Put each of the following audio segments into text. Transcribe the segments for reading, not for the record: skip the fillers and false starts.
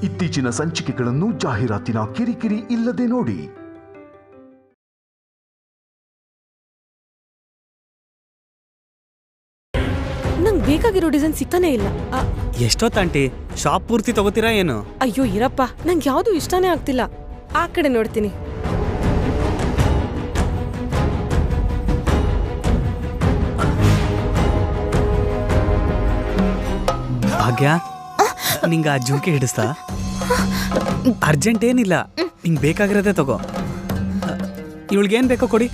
ಇತ್ತೀಚಿನ ಸಂಚಿಕೆಗಳನ್ನು ಜಾಹೀರಾತಿನ ಕಿರಿಕಿರಿ ಇಲ್ಲದೆ ನೋಡಿ. ನಂಗೆ ಬೇಕಾಗಿರೋ ಡಿಸೈನ್ ಸಿಗ್ತಾನೆ ಇಲ್ಲ. ಎಷ್ಟೊತ್ತಂಟಿ ಶಾಪ್ ಪೂರ್ತಿ ತಗೋತೀರಾ ಏನು? ಅಯ್ಯೋ ಇರಪ್ಪ, ನಂಗೆ ಯಾವ್ದು ಇಷ್ಟನೇ ಆಗ್ತಿಲ್ಲ. ಆ ಕಡೆ ನೋಡ್ತೀನಿ. ಭಾಗ್ಯ, ನಿಂಗ ಆ ಜುಮ್ಕಿ ಹಿಡಿಸ್ತಾ? ಅರ್ಜೆಂಟ್ ಏನಿಲ್ಲ, ನಿಂಗೆ ಬೇಕಾಗಿರೋದೇ ತಗೋ. ಇವಳಿಗೇನ್ ಬೇಕೋ ಕೊಡಿ.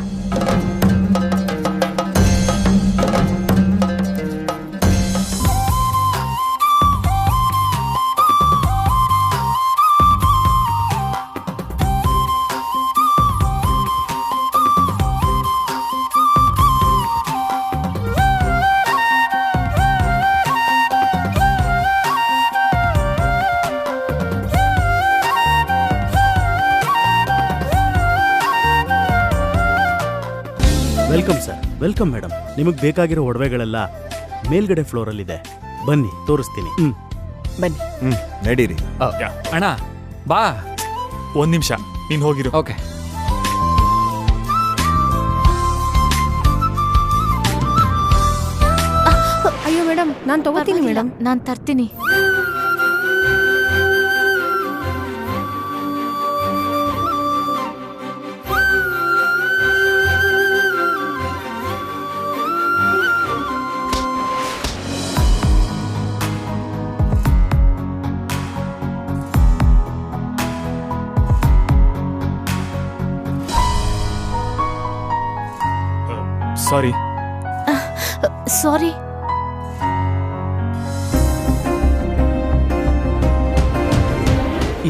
Welcome sir, welcome madam. ನಿಮಗೆ ಬೇಕಾಗಿರೋ ಒಡವೆಗಳೆಲ್ಲ ಮೇಲ್ಗಡೆ ಫ್ಲೋರಲ್ಲಿದೆ. ಬನ್ನಿ ತೋರಿಸ್ತೀನಿ. ಬನ್ನಿ. ನಡೀರಿ. ಅಣ್ಣ ಬಾ, ಒಂದ್ ನಿಮಿಷ ನೀನ್ ಹೋಗಿರು. ಓಕೆ. ಅಯ್ಯೋ ಮೇಡಮ್, ನಾನು ತಗೋತೀನಿ ಮೇಡಮ್. ನಾನು ತರ್ತೀನಿ. ಸಾರಿ. ಸಾರಿ.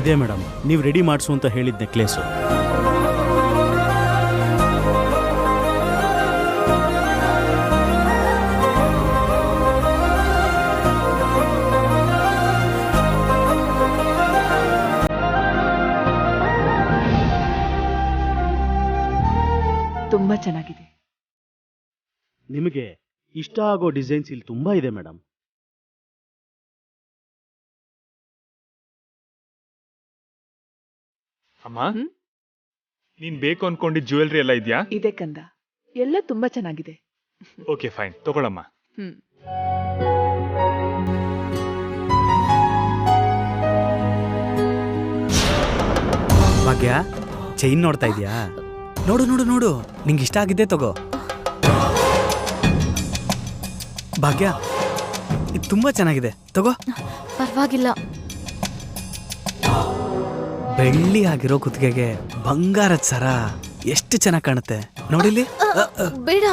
ಇದೆ ಮೇಡಮ್, ನೀವು ರೆಡಿ ಮಾಡಿಸು ಅಂತ ಹೇಳಿದ ನೆಕ್ಲೇಸು. ತುಂಬಾ ಚೆನ್ನಾಗಿದೆ. ನಿಮಗೆ ಇಷ್ಟ ಆಗೋ ಡಿಸೈನ್ಸ್ ಇಲ್ಲಿ ತುಂಬಾ ಇದೆ ಮೇಡಮ್. ಅಮ್ಮ, ನೀನ್ ಬೇಕು ಅನ್ಕೊಂಡಿದ್ ಜ್ಯುವೆಲ್ರಿ ಎಲ್ಲ ಇದ್ಯಾ? ಇದೆ ಕಂದ, ಎಲ್ಲ ತುಂಬಾ ಚೆನ್ನಾಗಿದೆ. ಓಕೆ ಫೈನ್, ತಗೊಳಮ್ಮ. ಭಾಗ್ಯ, ಚೈನ್ ನೋಡ್ತಾ ಇದೀಯಾ? ನೋಡು ನೋಡು ನೋಡು, ನಿಂಗೆ ಇಷ್ಟ ಆಗಿದ್ದೆ ತಗೋ. ಭಾಗ್ಯ, ಇದು ತುಂಬಾ ಚೆನ್ನಾಗಿದೆ, ತಗೋ. ಪರವಾಗಿಲ್ಲ. ಬೆಳ್ಳಿ ಆಗಿರೋ ಕುತ್ತಿಗೆಗೆ ಬಂಗಾರದ ಸರ ಎಷ್ಟು ಚೆನ್ನಾಗಿ ಕಾಣುತ್ತೆ ನೋಡಿಲಿ. ಬೇಡ.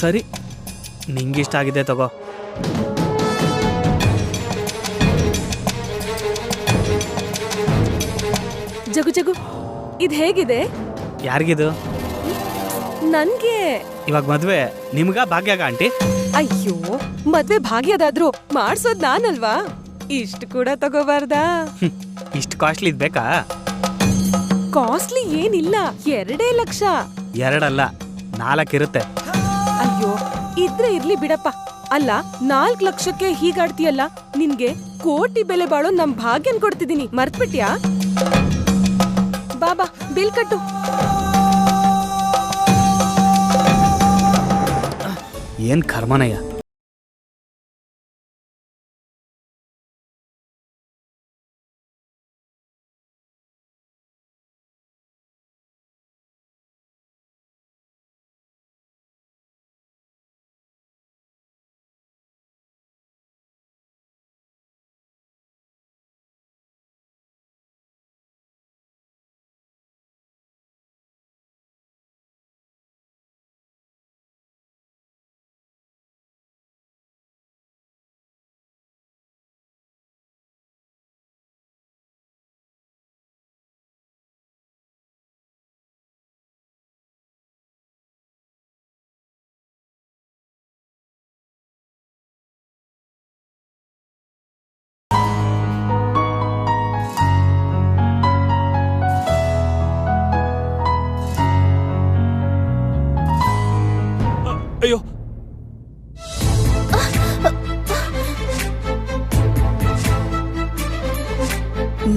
ಸರಿ, ನಿಂಗಿಷ್ಟ ಆಗಿದೆ ತಗೋ. ಜಗು ಜಗು, ಇದು ಹೇಗಿದೆ? ಯಾರಿಗಿದು? ನನ್ಗೆ. ಇವಾಗ ಮದ್ವೆ ನಿಮ್ಗ ಭಾಗ್ಯಾಗ ಆಂಟಿ? ಅಯ್ಯೋ, ಮದ್ವೆ ಭಾಗ್ಯದಾದ್ರು ಮಾಡ್ಸೋದ್ ನಾನಲ್ವಾ? ಇಷ್ಟು ಕೂಡ ತಗೋಬಾರ್ದಾ? ಇಷ್ಟು ಕಾಸ್ಟ್ಲಿ ಇದ್ ಬೇಕಾ? ಕಾಸ್ಟ್ಲಿ ಏನಿಲ್ಲ, 2 ಲಕ್ಷ. 2 ಅಲ್ಲ, 4 ಇರುತ್ತೆ. ಅಯ್ಯೋ, ಇದ್ರೆ ಇರ್ಲಿ ಬಿಡಪ್ಪ. ಅಲ್ಲ, 4 ಲಕ್ಷಕ್ಕೆ ಹೀಗಾಡ್ತೀಯಲ್ಲ, ನಿನ್ಗೆ ಕೋಟಿ ಬೆಲೆ ಬಾಳೋ ನಮ್ ಭಾಗ್ಯನ್ ಕೊಡ್ತಿದೀನಿ, ಮರ್ತ್ಬಿಟ್ಯಾ? ಬಾಬಾ, ಬಿಲ್ ಕಟ್ಟು. ಏನ್ ಕರ್ಮನಯ್ಯ.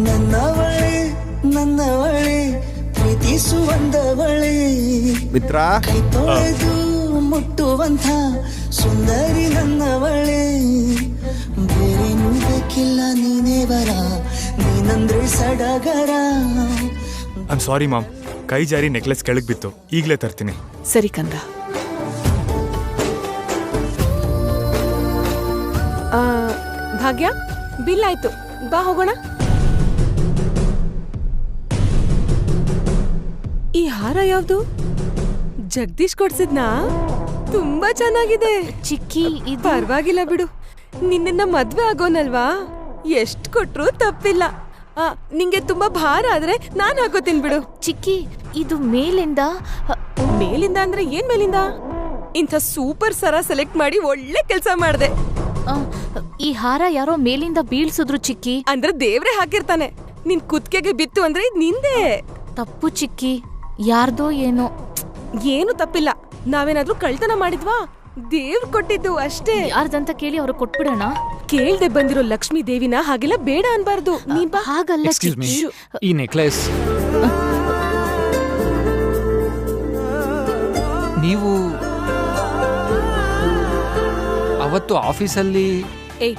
ನನ್ನವಳೆ ನನ್ನವಳೆ ಪ್ರೀತಿಸುವಂದವಳೆ ಮಿತ್ರ ಕೈ ತೊಳೆದು ಮುಟ್ಟುವಂಥ ಸುಂದರಿ ನನ್ನವಳೆ ಬೇರೇನು ಬೇಕಿಲ್ಲ ನೀನೇ ಬರ ನೀನಂದ್ರೆ ಸಡಗರ. ಐಮ್ ಸಾರಿ ಮಾಮ್, ಕೈ ಜಾರಿ ನೆಕ್ಲೆಸ್ ಕೆಳಗೆ ಬಿತ್ತು. ಈಗಲೇ ತರ್ತೀನಿ. ಸರಿ ಕಂದ. ಭಾಗ್ಯ, ಬಿಲ್ ಆಯ್ತು, ಬಾ ಹೋಗೋಣ. ಈ ಹಾರ ಯಾವ್ದು? ಜಗದೀಶ್ ಕೊಡ್ಸಿದ್ನಾ? ತುಂಬಾ ಚೆನ್ನಾಗಿದೆ. ಚಿಕ್ಕಿ ಇದು ಪರವಾಗಿಲ್ಲ ಬಿಡು, ನಿನ್ನ ಮದ್ವೆ ಆಗೋನಲ್ವಾ, ಎಷ್ಟ್ ಕೊಟ್ರು ತಪ್ಪಿಲ್ಲ. ನಿಂಗೆ ತುಂಬಾ ಭಾರ ಆದ್ರೆ ನಾನ್ ಹಾಕೋತೀನಿ ಬಿಡು. ಚಿಕ್ಕಿ ಇದು ಮೇಲಿಂದ ಮೇಲಿಂದ ಅಂದ್ರೆ ಏನ್ ಮೇಲಿಂದ? ಇಂಥ ಸೂಪರ್ ಸರ ಸೆಲೆಕ್ಟ್ ಮಾಡಿ ಒಳ್ಳೆ ಕೆಲ್ಸ ಮಾಡ್ದೆ. ಈ ಹಾರ ಯಾರೋ ಮೇಲಿಂದ ಬೀಳ್ಸಿದ್ರು ಚಿಕ್ಕಿ. ಅಂದ್ರೆ ದೇವ್ರೆ ಹಾಕಿರ್ತಾನೆ. ನಿನ್ ಕುತ್ತಿಗೆಗೆ ಬಿತ್ತು ಅಂದ್ರೆ ಇದ್ ನಿಂದೆ. ತಪ್ಪು ಚಿಕ್ಕಿ, ಯಾರ್ದೋ ಏನೋ. ಏನು ತಪ್ಪಿಲ್ಲ, ನಾವೇನಾದ್ರೂ ಕಳ್ತನ ಮಾಡಿದ್ವಾ? ದೇವ್ರು ಕೊಟ್ಟಿದ್ದು ಅಷ್ಟೇ. ಯಾರ್ದಂತ ಕೇಳಿ ಅವ್ರು ಕೊಟ್ಬಿಡೋಣ. ಕೇಳ್ದೆ ಬಂದಿರೋ ಲಕ್ಷ್ಮೀ ದೇವಿನ ಹಾಗೆಲ್ಲ ಬೇಡ ಅನ್ಬಾರ್ದು. ನೀನ್ ಬಾ. ಹಾಗಲ್ಲ ಎಕ್ಸ್ಕ್ಯೂಸ್ ಮೀ, ಚಿಕ್ಕಿ. ಈ ನೆಕ್ಲೆಸ್ ನೀವು ಅವತ್ತು ಆಫೀಸಲ್ಲಿ... ಏಯ್,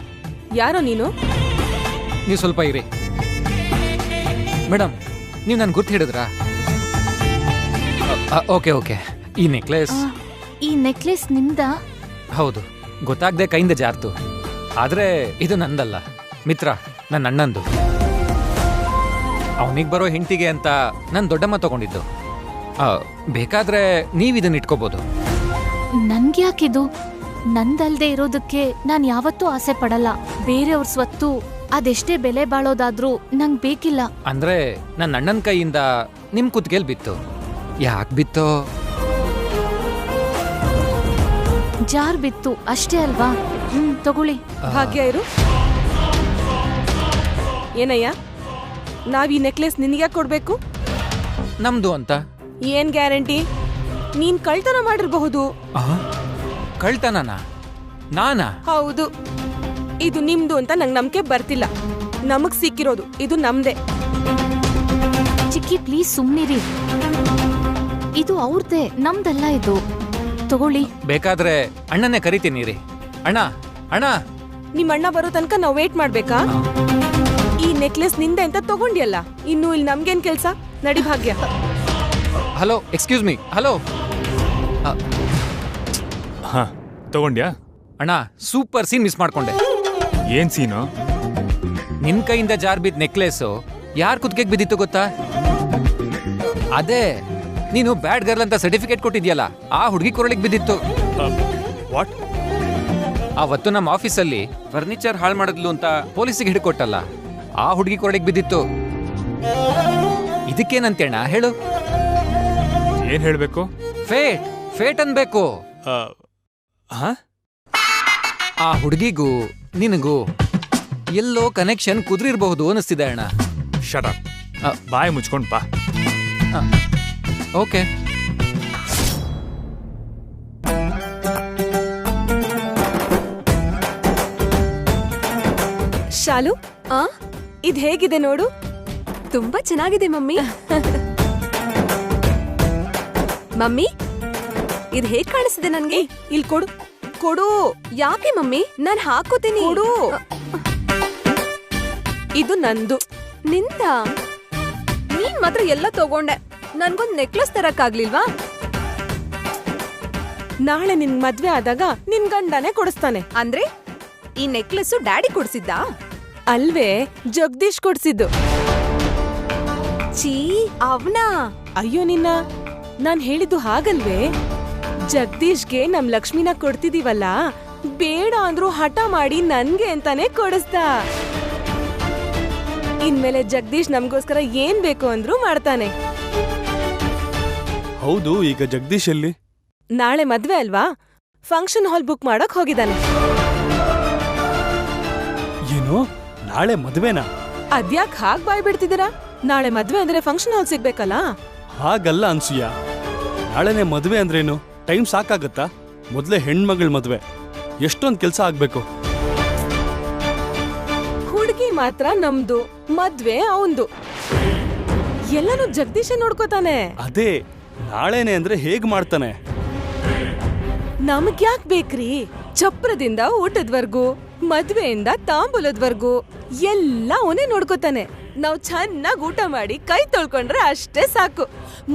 ಯಾರೋ ನೀನು? ನೀವು ಸ್ವಲ್ಪ ಇರಿ ಮೇಡಮ್. ನೀವು ನನ್ ಗುರ್ತು ಹಿಡಿದ್ರಾ? Okay okay. ಈ ನೆಕ್ಲೆಸ್ ಈ ನೆಕ್ಲೆಸ್ ನಿಮ್ದ? ಹೌದು, ಗೊತ್ತಾಗ್ದೆ ಕೈಯಿಂದ ಜಾರ್ತು. ಆದ್ರೆ ಇದು ನಂದಲ್ಲ, ಮಿತ್ರ, ನನ್ನ ಅಣ್ಣಂದು. ಅವನಿಗೆ ಬರೋ ಹೆಂಡತಿಗೆ ಅಂತ ನಾನು ದೊಡ್ಡಮ್ಮ ತಗೊಂಡಿದ್ದು. ಬೇಕಾದ್ರೆ ನೀವಿದನ್ನ ಇಟ್ಕೋಬಹುದು. ನನ್ಗ್ಯಾಕಿದು? ನಂದಲ್ದೆ ಇರೋದಕ್ಕೆ ನಾನ್ ಯಾವತ್ತೂ ಆಸೆ ಪಡಲ್ಲ. ಬೇರೆಯವ್ರ ಸ್ವತ್ತು ಅದೆಷ್ಟೇ ಬೆಲೆ ಬಾಳೋದಾದ್ರೂ ನಂಗ್ ಬೇಕಿಲ್ಲ. ಅಂದ್ರೆ ನನ್ನ ಅಣ್ಣನ ಕೈಯಿಂದ ನಿಮ್ ಕುತ್ತಿಗೆಲ್ ಬಿತ್ತು. ಯಾಕೆ ಬಿತ್ತೋ? ಜಾರ್ ಬಿತ್ತು ಅಷ್ಟೇ ಅಲ್ವಾ? ತಗೊಳ್ಳಿ. ಭಾಗ್ಯ ಇರು. ಏನಯ್ಯ, ನಾವ್ ಈ ನೆಕ್ಲೆಸ್ ನಿನ್ಗ್ಯಾಕ್ ಕೊಡ್ಬೇಕು? ನಮ್ದು ಅಂತ ಏನ್ ಗ್ಯಾರಂಟಿ? ನೀನ್ ಕಳ್ತನ ಮಾಡಿರ್ಬಹುದು. ಕಳ್ತನನ? ನಾನಾ? ಹೌದು, ಇದು ನಿಮ್ದು ಅಂತ ನಂಗ್ ನಂಬಿಕೆ ಬರ್ತಿಲ್ಲ. ನಮಗ್ ಸಿಕ್ಕಿರೋದು ಇದು ನಮ್ದೇ. ಚಿಕ್ಕಿ ಪ್ಲೀಸ್ ಸುಮ್ನಿರಿ. ಇದು ಅವ್ರದ್ದೇ, ನಮ್ದಲ್ಲ ಇದು. ತಗೊಳ್ಳಿ. ಬೇಕಾದ್ರೆ ಅಣ್ಣನೇ ಕರಿತೀನಿ ರೀ. ಅಣ್ಣ, ಅಣ್ಣ. ನಿಮ್ ಅಣ್ಣ ಬರೋ ತನಕ ನಾವ್ ವೇಟ್ ಮಾಡ್ಬೇಕಾ? ಈ ನೆಕ್ಲೆಸ್ ನಿಂದೆ ಅಂತ ತಗೊಂಡ್ಯಲ್ಲ, ಇನ್ನು ಇಲ್ಲಿ ನಮ್ಗೇನ್ ಕೆಲ್ಸ? ನಡಿ ಭಾಗ್ಯ. Hello, excuse me. ಹಲೋ. ಹಾ, ತಗೊಂಡ್ಯಾ? ಅಣ್ಣ, ಸೂಪರ್ ಸೀನ್ ಮಿಸ್ ಮಾಡ್ಕೊಂಡೆ. ಏನ್ ಸೀನು? ನಿನ್ ಕೈಯಿಂದ ಜಾರ್ ಬಿದ್ದ ನೆಕ್ಲೆಸ್ ಯಾರ್ ಕುತ್ತಿಗೆಗೆ ಬಿದ್ದಿತ್ತು ಗೊತ್ತಾ? ಅದೇ ನೀನು ಬ್ಯಾಡ್ ಗರ್ಲ್ ಅಂತ ಸರ್ಟಿಫಿಕೇಟ್ ಕೊಟ್ಟಿದ್ಯಲ್ಲ, ಆ ಹುಡುಗಿ ಕೊರಳಿಗೆ ಬಿದ್ದಿತ್ತು. ವಾಟ್? ಅವತ್ತು ನಮ್ಮ ಆಫೀಸಲ್ಲಿ ಫರ್ನಿಚರ್ ಹಾಳು ಮಾಡಿದ್ಲು ಅಂತ ಪೊಲೀಸಿಗೆ ಹಿಡ್ಕೊಟ್ಟಲ್ಲ, ಆ ಹುಡುಗಿ ಕೊರಳಿಗೆ ಬಿದ್ದಿತ್ತು. ಇದಕ್ಕೇನಂತೇಣ ಹೇಳು? ಏನ್ ಹೇಳ್ಬೇಕು? ಫೇಟ್, ಫೇಟ್ ಅನ್ಬೇಕು. ಆ ಹುಡುಗಿಗೂ ನಿನಗೂ ಎಲ್ಲೋ ಕನೆಕ್ಷನ್ ಕುದುರಿರಬಹುದು ಅನಿಸ್ತಿದೆ ಅಣ್ಣ. Shut up. ಬಾಯಿ ಮುಚ್ಕೊಂಡ್ ಬಾ. ಓಕೆ. ಶಾಲು, ಇದ್ ಹೇಗಿದೆ ನೋಡು. ತುಂಬಾ ಚೆನ್ನಾಗಿದೆ ಮಮ್ಮಿ. ಮಮ್ಮಿ, ಇದ್ ಹೇಗ್ ಕಾಣಿಸ್ತಿದೆ ನನ್ಗೆ? ಇಲ್ಲಿ ಕೊಡು. ಕೊಡು. ಯಾಕೆ ಮಮ್ಮಿ? ನಾನ್ ಹಾಕೋತೀನಿ. ಕೊಡು. ಇದು ನಂದು. ನಿಂದ? ನೀನ್ ಮಾತ್ರ ಎಲ್ಲ ತಗೊಂಡೆ. ನನ್ಗೊಂದ್ ನೆಕ್ಲೆಸ್ ತರಕ್ಕಾಗ್ಲಿಲ್ವಾ? ನಾಳೆ ನಿನ್ ಮದ್ವೆ ಆದಾಗ ನಿನ್ ಗಂಡನೇ ಕೊಡಿಸ್ತಾನೆ. ಅಂದ್ರೆ ಈ ನೆಕ್ಲೆಸ್ ಡ್ಯಾಡಿ ಕೊಡ್ಸಿದ್ದ ಅಲ್ವೇ? ಜಗದೀಶ್ ಕೊಡ್ಸಿದ್ದು. ಛೀ, ಅವ್ನಾ? ಅಯ್ಯೋ ನಿನ್ನ, ನಾನ್ ಹೇಳಿದ್ದು ಹಾಗಲ್ವೇ? ಜಗದೀಶ್ಗೆ ನಮ್ ಲಕ್ಷ್ಮಿನ ಕೊಡ್ತಿದೀವಲ್ಲ, ಬೇಡ ಅಂದ್ರೂ ಹಠ ಮಾಡಿ ನನ್ಗೆ ಅಂತಾನೆ ಕೊಡಿಸ್ದ. ಇನ್ಮೇಲೆ ಜಗದೀಶ್ ನಮ್ಗೋಸ್ಕರ ಏನ್ ಬೇಕು ಅಂದ್ರೂ ಮಾಡ್ತಾನೆ. ಹೌದು, ಈಗ ಜಗದೀಶ್ ಎಲ್ಲಿ? ನಾಳೆ ಮದ್ವೆ ಅಲ್ವಾ, ಫಂಕ್ಷನ್ ಹಾಲ್ ಬುಕ್ ಮಾಡಕ್ ಹೋಗಿದ್ದಾನೆ. ಏನು, ನಾಳೆ ಮದ್ವೆನಾ? ಅದ್ಯಾಕ್ ಹಾಗ್ ಬಾಯ್ ಬಿಡ್ತಿದ್ದೀರಾ? ನಾಳೆ ಮದ್ವೆ ಅಂದ್ರೆ ಫಂಕ್ಷನ್ ಹಾಲ್ ಸಿಗ್ಬೇಕಲ್ಲ. ಹಾಗಲ್ಲ ಅನ್ಸೂಯ, ನಾಳೆನೆ ಮದ್ವೆ ಅಂದ್ರೇನು? ಟೈಮ್ ಸಾಕಾಗತ್ತಾ? ಮೊದ್ಲೇ ಹೆಣ್ಮಗಳ್ ಮದ್ವೆ, ಎಷ್ಟೊಂದ್ ಕೆಲ್ಸ ಆಗ್ಬೇಕು. ಹುಡುಗಿ ಮಾತ್ರ ನಮ್ದು, ಮದ್ವೆ ಅವಂದು. ಎಲ್ಲಾನು ಜಗದೀಶ ನೋಡ್ಕೋತಾನೆ. ಅದೇ ನಾಳೆನೆ ಅಂದ್ರೆ ಹೇಗ್ ಮಾಡ್ತಾನೆ? ನಮ್ಗ್ಯಾಕ್ ಬೇಕ್ರಿ? ಚಪ್ರದಿಂದ ಊಟದ್ವರ್ಗೂ, ಮದ್ವೆಯಿಂದ ತಾಂಬೂಲದ್ವರ್ಗೂ ಎಲ್ಲ ಅವನೇ ನೋಡ್ಕೋತಾನೆ. ನಾವ್ ಚೆನ್ನಾಗ್ ಊಟ ಮಾಡಿ ಕೈ ತೊಳ್ಕೊಂಡ್ರೆ ಅಷ್ಟೇ ಸಾಕು.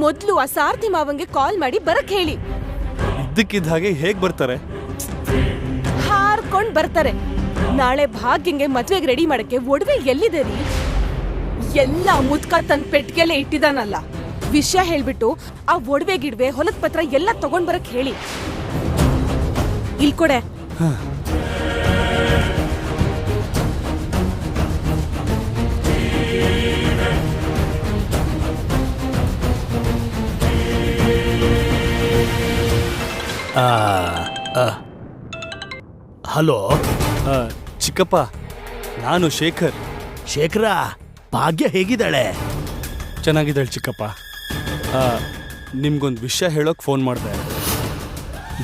ಮೊದ್ಲು ಆ ಸಾರಥಿ ಮಾವಂಗೆ ಕಾಲ್ ಮಾಡಿ ಬರಕ್ ಹೇಳಿ. ಇದ್ದಕ್ಕಿದ್ದ ಹಾಗೆ ಹೇಗ್ ಬರ್ತಾರೆ? ಹಾರ್ಕೊಂಡ್ ಬರ್ತಾರೆ. ನಾಳೆ ಭಾಗ್ಯಂಗೆ ಮದ್ವೆಗೆ ರೆಡಿ ಮಾಡಕ್ಕೆ ಒಡವೆ ಎಲ್ಲಿದೆ ರೀ? ಎಲ್ಲ ಮುದ್ಕ ತನ್ ಪೆಟ್ಗೆಲೆ ಇಟ್ಟಿದಾನಲ್ಲ. ವಿಷಯ ಹೇಳ್ಬಿಟ್ಟು ಆ ಒಡವೆ ಗಿಡ್ವೆ ಹೊಲದ ಪತ್ರ ಎಲ್ಲ ತಗೊಂಡ್ ಬರಕ್ ಹೇಳಿ. ಇಲ್ ಕೊಡೆ. ಹಲೋ ಚಿಕ್ಕಪ್ಪ, ನಾನು ಶೇಖರ್. ಶೇಖರ, ಭಾಗ್ಯ ಹೇಗಿದ್ದಾಳೆ? ಚೆನ್ನಾಗಿದ್ದಾಳೆ ಚಿಕ್ಕಪ್ಪ. ನಿಮ್ಗೊಂದು ವಿಷಯ ಹೇಳೋಕ್ ಫೋನ್ ಮಾಡಿದೆ.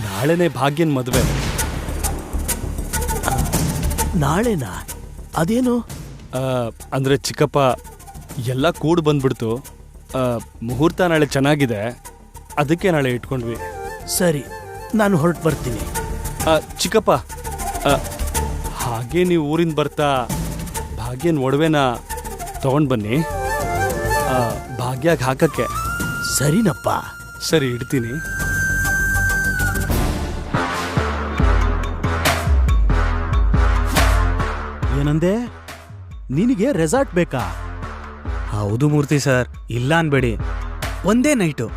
ನಾಳೆನೇ ಭಾಗ್ಯನ್ ಮದುವೆ. ನಾಳೆನಾ? ಅದೇನು? ಅಂದ್ರೆ ಚಿಕ್ಕಪ್ಪ, ಎಲ್ಲ ಕೂಡ್ ಬಂದ್ಬಿಡ್ತು. ಮುಹೂರ್ತ ನಾಳೆ ಚೆನ್ನಾಗಿದೆ, ಅದಕ್ಕೆ ನಾಳೆ ಇಟ್ಕೊಂಡ್ವಿ. ಸರಿ, ನಾನು ಹೊರಟು ಬರ್ತೀನಿ. ಚಿಕ್ಕಪ್ಪ, ಹಾಗೆ ನೀವು ಊರಿಂದ ಬರ್ತಾ ಭಾಗ್ಯನ್ ಒಡವೆನ ತಗೊಂಡು ಬನ್ನಿ, ಭಾಗ್ಯಾಗ ಹಾಕಕ್ಕೆ. ಸರಿನಪ್ಪ. ಸರಿ, ಇಡ್ತೀನಿ. ಏನಂದೆ? ನಿನಗೆ ರೆಸಾರ್ಟ್ ಬೇಕಾ? ಹೌದು ಮೂರ್ತಿ ಸರ್, ಇಲ್ಲ ಅನ್ಬೇಡಿ. ಒಂದೇ ನೈಟು.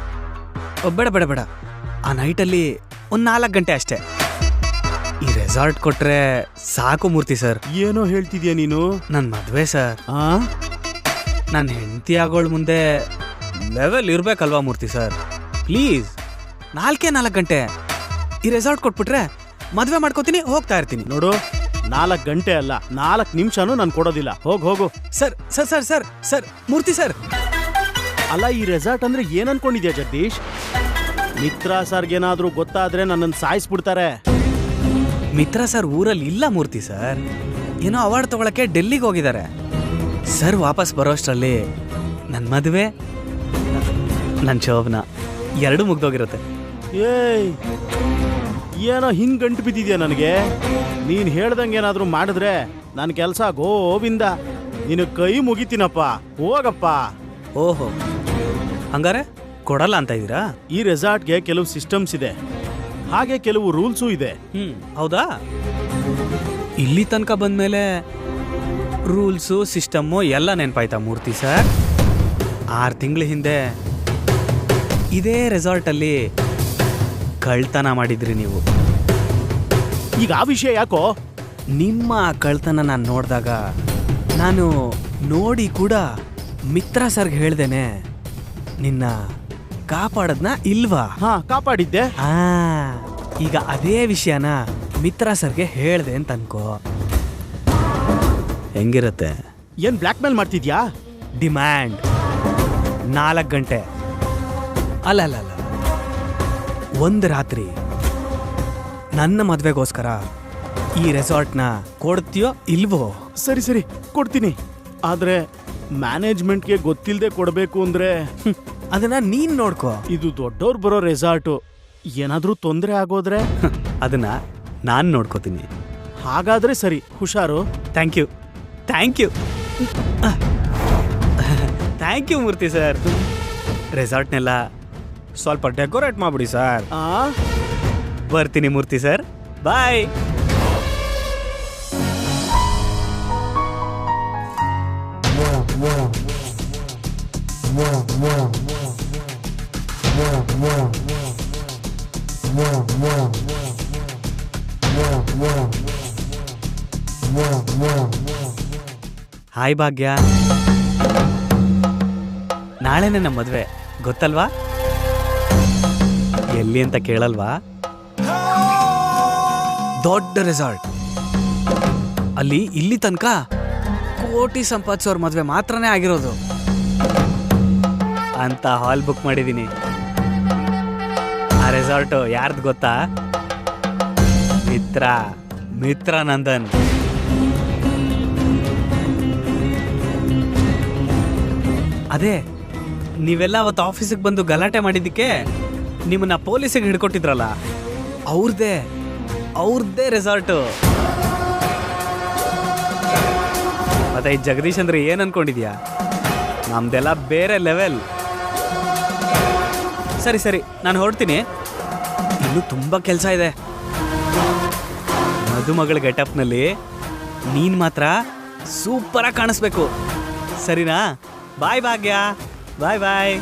ಬೇಡ ಬೇಡ ಬೇಡ, ಆ ನೈಟಲ್ಲಿ ಒಂದು 4 ಗಂಟೆ ಅಷ್ಟೇ. ಈ ರೆಸಾರ್ಟ್ ಕೊಟ್ರೆ ಸಾಕು ಮೂರ್ತಿ ಸರ್. ಏನೋ ಹೇಳ್ತಿದ್ಯಾ ನೀನು? ನನ್ನ ಮದುವೆ ಸರ್. ನನ್ನ ಹೆಂಡತಿ ಆಗೋಳ್ ಮುಂದೆ ಲೆವೆಲ್ ಇರ್ಬೇಕಲ್ವಾ ಮೂರ್ತಿ ಸರ್? ಪ್ಲೀಸ್ 4 ಗಂಟೆ ಈ ರೆಸಾರ್ಟ್ ಕೊಟ್ಬಿಟ್ರೆ ಮದುವೆ ಮಾಡ್ಕೋತೀನಿ, ಹೋಗ್ತಾ ಇರ್ತೀನಿ. ನೋಡು, 4 ಗಂಟೆ ಅಲ್ಲ, 4 ನಿಮಿಷನೂ ನಾನು ಕೊಡೋದಿಲ್ಲ. ಹೋಗು. Sir sir sir sir sir Murthy sir. ಅಲ್ಲ, ಈ ರೆಸಾರ್ಟ್ ಅಂದ್ರೆ ಏನ್ ಅನ್ಕೊಂಡಿದ್ಯಾ ಜಗದೀಶ್? ಮಿತ್ರ ಸರ್ಗೇನಾದ್ರೂ ಗೊತ್ತಾದ್ರೆ ನನ್ನನ್ನು ಸಾಯಿಸ್ಬಿಡ್ತಾರೆ. ಮಿತ್ರ ಸರ್ ಊರಲ್ಲಿ ಇಲ್ಲ ಮೂರ್ತಿ ಸರ್. ಏನೋ ಅವಾರ್ಡ್ ತಗೊಳಕ್ಕೆ ಡೆಲ್ಲಿಗೆ ಹೋಗಿದ್ದಾರೆ ಸರ್. ವಾಪಸ್ ಬರೋಷ್ಟರಲ್ಲಿ ನನ್ನ ಮದುವೆ, ನನ್ನ ಶೋಭನ ಎರಡೂ ಮುಗ್ದೋಗಿರುತ್ತೆ. ಏಯ್, ಏನೋ ಹಿಂಗ್ ಗಂಟು ಬಿದ್ದಿದ್ಯಾ ನನಗೆ? ನೀನ್ ಹೇಳ್ದಂಗೆ ಏನಾದ್ರೂ ಮಾಡಿದ್ರೆ ನನ್ನ ಕೆಲಸ ಗೋವಿಂದ. ನಿನ್ನ ಕೈ ಮುಗಿತೀನಪ್ಪ, ಹೋಗಪ್ಪ. ಓಹೋ, ಹಂಗಾರೆ ಕೊಡಲ್ಲ ಅಂತ ಇದ್ದೀರಾ? ಈ ರೆಸಾರ್ಟ್ಗೆ ಕೆಲವು ಸಿಸ್ಟಮ್ಸ್ ಇದೆ, ಹಾಗೆ ಕೆಲವು ರೂಲ್ಸು ಇದೆ. ಹೌದಾ? ಇಲ್ಲಿ ತನಕ ಬಂದ್ಮೇಲೆ ರೂಲ್ಸು ಸಿಸ್ಟಮ್ಮು ಎಲ್ಲ ನೆನಪಾಯ್ತಾ ಮೂರ್ತಿ ಸರ್? 6 ತಿಂಗಳ ಹಿಂದೆ ಇದೇ ರೆಸಾರ್ಟಲ್ಲಿ ಕಳ್ತನ ಮಾಡಿದ್ರಿ ನೀವು. ಈಗ ಆ ವಿಷಯ ಯಾಕೋ? ನಿಮ್ಮ ಕಳ್ತನ ನಾನು ನೋಡಿದಾಗ, ನಾನು ನೋಡಿ ಕೂಡ ಮಿತ್ರ ಸರ್ಗೆ ಹೇಳ್ದೇನೆ ನಿನ್ನ ಕಾಪಾಡದ್ನ ಇಲ್ವಾ? ಕಾಪಾಡಿದ್ದೆ. ಈಗ ಅದೇ ವಿಷಯನ ಮಿತ್ರ ಸರ್ಗೆ ಹೇಳ್ದೆ ಅಂತ ಅನ್ಕೋ, ಹೆಂಗಿರತ್ತೆ? ಏನ್ ಬ್ಲ್ಯಾಕ್ ಮೇಲ್ ಮಾಡ್ತಿದ್ಯಾ? ಡಿಮ್ಯಾಂಡ್ 4 ಗಂಟೆ ಅಲ್ಲ, 1 ರಾತ್ರಿ ನನ್ನ ಮದ್ವೆಗೋಸ್ಕರ ಈ ರೆಸಾರ್ಟ್ನ ಕೊಡ್ತೀಯೋ ಇಲ್ವೋ? ಸರಿ ಕೊಡ್ತೀನಿ. ಆದ್ರೆ ಮ್ಯಾನೇಜ್ಮೆಂಟ್ಗೆ ಗೊತ್ತಿಲ್ಲದೆ ಕೊಡಬೇಕು ಅಂದ್ರೆ ಅದನ್ನ ನೀನ್ ನೋಡ್ಕೋ. ಇದು ದೊಡ್ಡವ್ರು ಬರೋ ರೆಸಾರ್ಟು, ಏನಾದ್ರೂ ತೊಂದರೆ ಆಗೋದ್ರೆ ಅದನ್ನ ನಾನ್ ನೋಡ್ಕೋತೀನಿ. ಹಾಗಾದ್ರೆ ಸರಿ, ಹುಷಾರು. Thank you thank you Murthy sir. ರೆಸಾರ್ಟ್ನೆಲ್ಲ ಸ್ವಲ್ಪ ಡೆಕೋರೇಟ್ ಮಾಡ್ಬಿಡಿ ಸರ್. ಬರ್ತೀನಿ ಮೂರ್ತಿ ಸರ್, ಬಾಯ್. ಹಾಯ್ ಭಾಗ್ಯ, ನಾಳೆನೇ ನಮ್ಮ ಮದ್ವೆ, ಗೊತ್ತಲ್ವಾ? ಎಲ್ಲಿ ಅಂತ ಕೇಳಲ್ವಾ? ದೊಡ್ಡ ರೆಸಾರ್ಟ್ ಅಲ್ಲಿ ಇಲ್ಲಿ ತನಕ ಕೋಟಿ ಸಂಪಾದಿಸೋರ್ ಮದ್ವೆ ಮಾತ್ರನೇ ಆಗಿರೋದು ಅಂತ ಹಾಲ್ ಬುಕ್ ಮಾಡಿದೀನಿ. ಆ ರೆಸಾರ್ಟ್ ಯಾರ್ದು ಗೊತ್ತಾ? ಮಿತ್ರ ನಂದನ್. ಅದೇ ನೀವೆಲ್ಲ ಅವತ್ತು ಆಫೀಸಿಗೆ ಬಂದು ಗಲಾಟೆ ಮಾಡಿದ್ದಕ್ಕೆ ನಿಮ್ಮನ್ನ ಪೊಲೀಸಿಗೆ ಹಿಡ್ಕೊಟ್ಟಿದ್ರಲ್ಲ, ಅವ್ರದ್ದೇ ರೆಸಾರ್ಟು. ಮತ್ತೆ ಈ ಜಗದೀಶ್ ಅಂದ್ರೆ ಏನ್ ಅನ್ಕೊಂಡಿದ್ಯಾ? ನಮ್ದೆಲ್ಲ ಬೇರೆ ಲೆವೆಲ್. ಸರಿ ನಾನು ಹೊರಡ್ತೀನಿ, ಇನ್ನೂ ತುಂಬಾ ಕೆಲಸ ಇದೆ. ಮದುಮಗಳ ಗೆಟಪ್ನಲ್ಲಿ ನೀನ್ ಮಾತ್ರ ಸೂಪರಾಗಿ ಕಾಣಿಸ್ಬೇಕು, ಸರಿನಾ? ಬಾಯ್ ಭಾಗ್ಯ, ಬಾಯ್ ಬಾಯ್.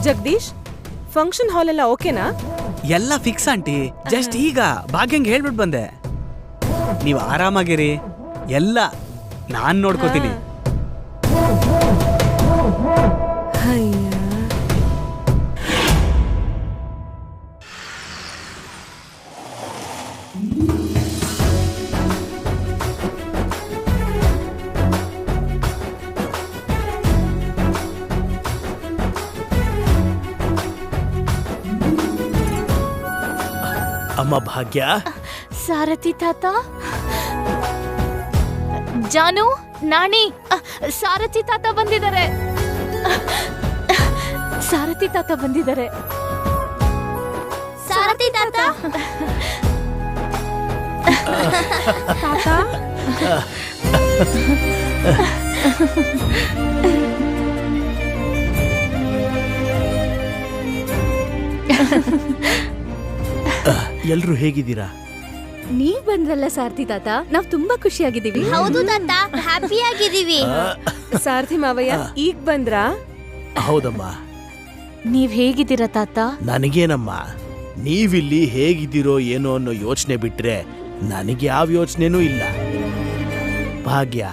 ಜಗದೀಶ್, ಫಂಕ್ಷನ್ ಹಾಲ್ ಎಲ್ಲ ಓಕೆನಾ? ಎಲ್ಲ ಫಿಕ್ಸ್ ಆಂಟಿ. ಜಸ್ಟ್ ಈಗ ಭಾಗ್ಯಂಗೆ ಹೇಳ್ಬಿಟ್ಟು ಬಂದೆ. ನೀವು ಆರಾಮಾಗಿರಿ, ಎಲ್ಲ ನಾನ್ ನೋಡ್ಕೋತೀನಿ. ಅಮ್ಮ ಭಾಗ್ಯ. ಸಾರಥಿ ತಾತ, ಜಾನು, ನಾಣಿ, ಸಾರಥಿ ತಾತ ಬಂದಿದ್ದಾರೆ. ಸಾರಥಿ ತಾತ ಬಂದಿದ್ದಾರೆ. ಸಾರಥಿ ತಾತ ತಾತ ಎಲ್ರು ಹೇಗಿದ್ದೀರಾ? ನೀವ್ ಬಂದ್ರಲ್ಲ ಸಾರಥಿ ತಾತ, ನಾವ್ ತುಂಬಾ ಖುಷಿಯಾಗಿದ್ದೀವಿ. ಹೌದು ತಾತ, ಹ್ಯಾಪಿ ಆಗಿದ್ದೀವಿ. ಸಾರಥಿ ಮಾವಯ್ಯ ಈಗ ಬಂದ್ರಾ? ಹೌದಮ್ಮ. ನೀವ್ ಹೇಗಿದ್ದೀರಾ ತಾತ? ನನಗೇನಮ್ಮ, ನೀವಿಲ್ಲಿ ಹೇಗಿದ್ದೀರೋ ಏನೋ ಅನ್ನೋ ಯೋಚನೆ ಬಿಟ್ರೆ ನನಗೆ ಯಾವ ಯೋಚನೆನೂ ಇಲ್ಲ. ಭಾಗ್ಯ,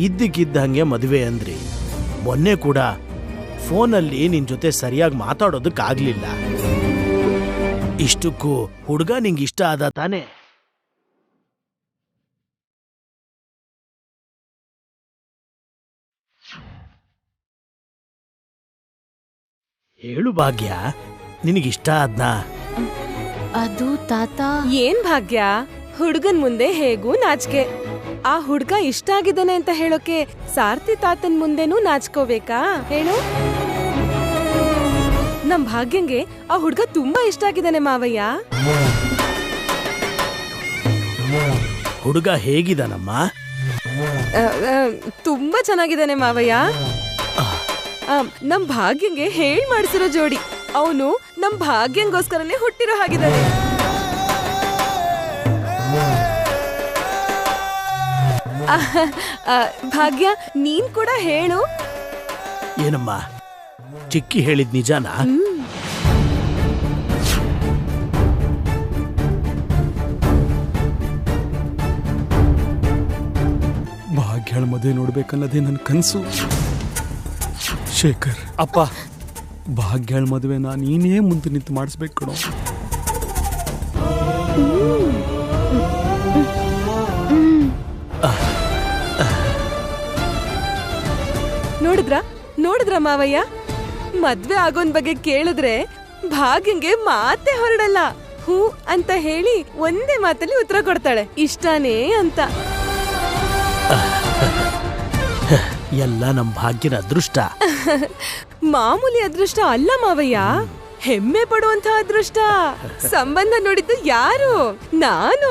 ಇದ್ದಕ್ಕಿದ್ದಂಗೆ ಮದುವೆ ಅಂದ್ರಿ. ಮೊನ್ನೆ ಕೂಡ ಫೋನಲ್ಲಿ ನಿನ್ ಜೊತೆ ಸರಿಯಾಗಿ ಮಾತಾಡೋದಕ್ಕಾಗ್ಲಿಲ್ಲ. ಇಷ್ಟಕ್ಕೂ ಹುಡುಗ ನಿಂಗೆ ಇಷ್ಟ ಆದ ತಾನೆ? ಹೇಳು ಭಾಗ್ಯ, ನಿನಗಿಷ್ಟ ಆದ್ನಾ? ಅದು ತಾತ. ಏನ್ ಭಾಗ್ಯ, ಹುಡುಗನ್ ಮುಂದೆ ಹೇಗೂ ನಾಚಿಕೆ. ಆ ಹುಡ್ಗ ಇಷ್ಟ ಆಗಿದ್ದಾನೆ ಅಂತ ಹೇಳೋಕೆ ಸಾರಥಿ ತಾತನ್ ಮುಂದೆನೂ ನಾಚ್ಕೋಬೇಕಾ ಹೇಳು? ನಮ್ ಭಾಗ್ಯಂಗೆ ಆ ಹುಡ್ಗ ತುಂಬಾ ಇಷ್ಟ ಆಗಿದ್ದಾನೆ ಮಾವಯ್ಯ. ಹುಡುಗ ಹೇಗಿದಾನಮ್ಮ? ತುಂಬಾ ಚೆನ್ನಾಗಿದ್ದಾನೆ ಮಾವಯ್ಯ. ನಮ್ ಭಾಗ್ಯಂಗೆ ಹೇಳ್ ಮಾಡಿಸಿರೋ ಜೋಡಿ. ಅವನು ನಮ್ ಭಾಗ್ಯಂಗೋಸ್ಕರನೇ ಹುಟ್ಟಿರೋ ಹಾಗಿದ್ದಾನೆ. ಭಾಗ್ಯ, ನೀನ್ ಕೂಡ ಹೇಳು. ಏನಮ್ಮ, ಚಿಕ್ಕಿ ಹೇಳಿದ್ ನಿಜಾನಾ? ಭಾಗ್ಯಳ ಮದುವೆ ನೋಡ್ಬೇಕನ್ನೋದೇ ನನ್ನ ಕನಸು. ಶೇಖರ್ ಅಪ್ಪ, ಭಾಗ್ಯಳ ಮದುವೆನ ನೀನೇ ಮುಂದೆ ನಿಂತು ಮಾಡಿಸ್ಬೇಕು ಕಣೋ. ನೋಡಿದ್ರ ಮಾವಯ್ಯ, ಮದ್ವೆ ಆಗೋನ್ ಬಗ್ಗೆ ಕೇಳಿದ್ರೆ ಭಾಗ್ಯಂಗೆ ಮಾತೆ ಹೊರಡಲ್ಲ. ಹೂ ಅಂತ ಹೇಳಿ ಒಂದೇ ಮಾತಲ್ಲಿ ಉತ್ತರ ಕೊಡ್ತಾಳೆ, ಇಷ್ಟಾನೇ ಅಂತ. ಎಲ್ಲ ನಮ್ ಭಾಗ್ಯನ ಅದೃಷ್ಟ. ಮಾಮೂಲಿ ಅದೃಷ್ಟ ಅಲ್ಲ ಮಾವಯ್ಯ, ಹೆಮ್ಮೆ ಪಡುವಂತ ಅದೃಷ್ಟ. ಸಂಬಂಧ ನೋಡಿದ್ದು ಯಾರು? ನಾನು.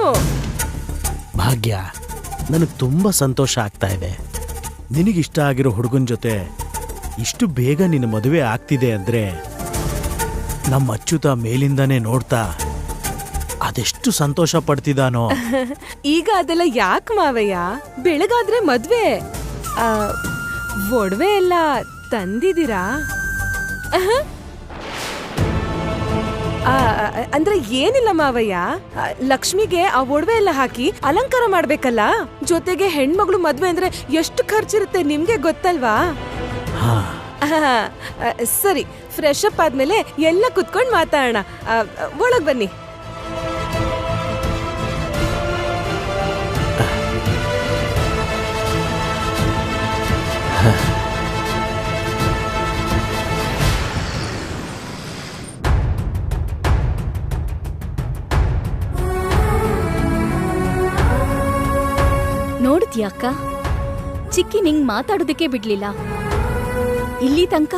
ಭಾಗ್ಯ, ನನಗ್ ತುಂಬಾ ಸಂತೋಷ ಆಗ್ತಾ ಇದೆ. ನಿನಗಿಷ್ಟ ಆಗಿರೋ ಹುಡುಗನ್ ಜೊತೆ ಇಷ್ಟು ಬೇಗ ನಿನ್ನ ಮದುವೆ ಆಗ್ತಿದೆ ಅಂದ್ರೆ ನಮ್ಮ ಅಚ್ಚುತ ಮೇಲಿಂದಾನೇ ನೋಡ್ತಾ ಅದೆಷ್ಟು ಸಂತೋಷ ಪಡ್ತಿದಾನೋ. ಈಗ ಅದೆಲ್ಲ ಯಾಕೆ ಮಾವಯ್ಯ, ಬೆಳಗಾದ್ರೆ ಮದ್ವೆ. ಒಡವೆ ಎಲ್ಲ ತಂದಿದ್ದೀರಾ? ಅಂದ್ರೆ ಏನಿಲ್ಲ ಮಾವಯ್ಯ, ಲಕ್ಷ್ಮಿಗೆ ಆ ಒಡವೆ ಎಲ್ಲ ಹಾಕಿ ಅಲಂಕಾರ ಮಾಡ್ಬೇಕಲ್ಲ. ಜೊತೆಗೆ ಹೆಣ್ಮಗಳು ಮದ್ವೆ ಅಂದ್ರೆ ಎಷ್ಟು ಖರ್ಚಿರುತ್ತೆ ನಿಮ್ಗೆ ಗೊತ್ತಲ್ವಾ? ಸರಿ, ಫ್ರೆಶ್ ಅಪ್ ಆದ್ಮೇಲೆ ಎಲ್ಲ ಕುತ್ಕೊಂಡ್ ಮಾತಾಡೋಣ. ಒಳಗ್ ಬನ್ನಿ. ಯಾಕ ಚಿಕ್ಕಿ ನಿಂಗ್ ಮಾತಾಡೋದಕ್ಕೆ ಬಿಡ್ಲಿಲ್ಲ? ಇಲ್ಲಿ ತನಕ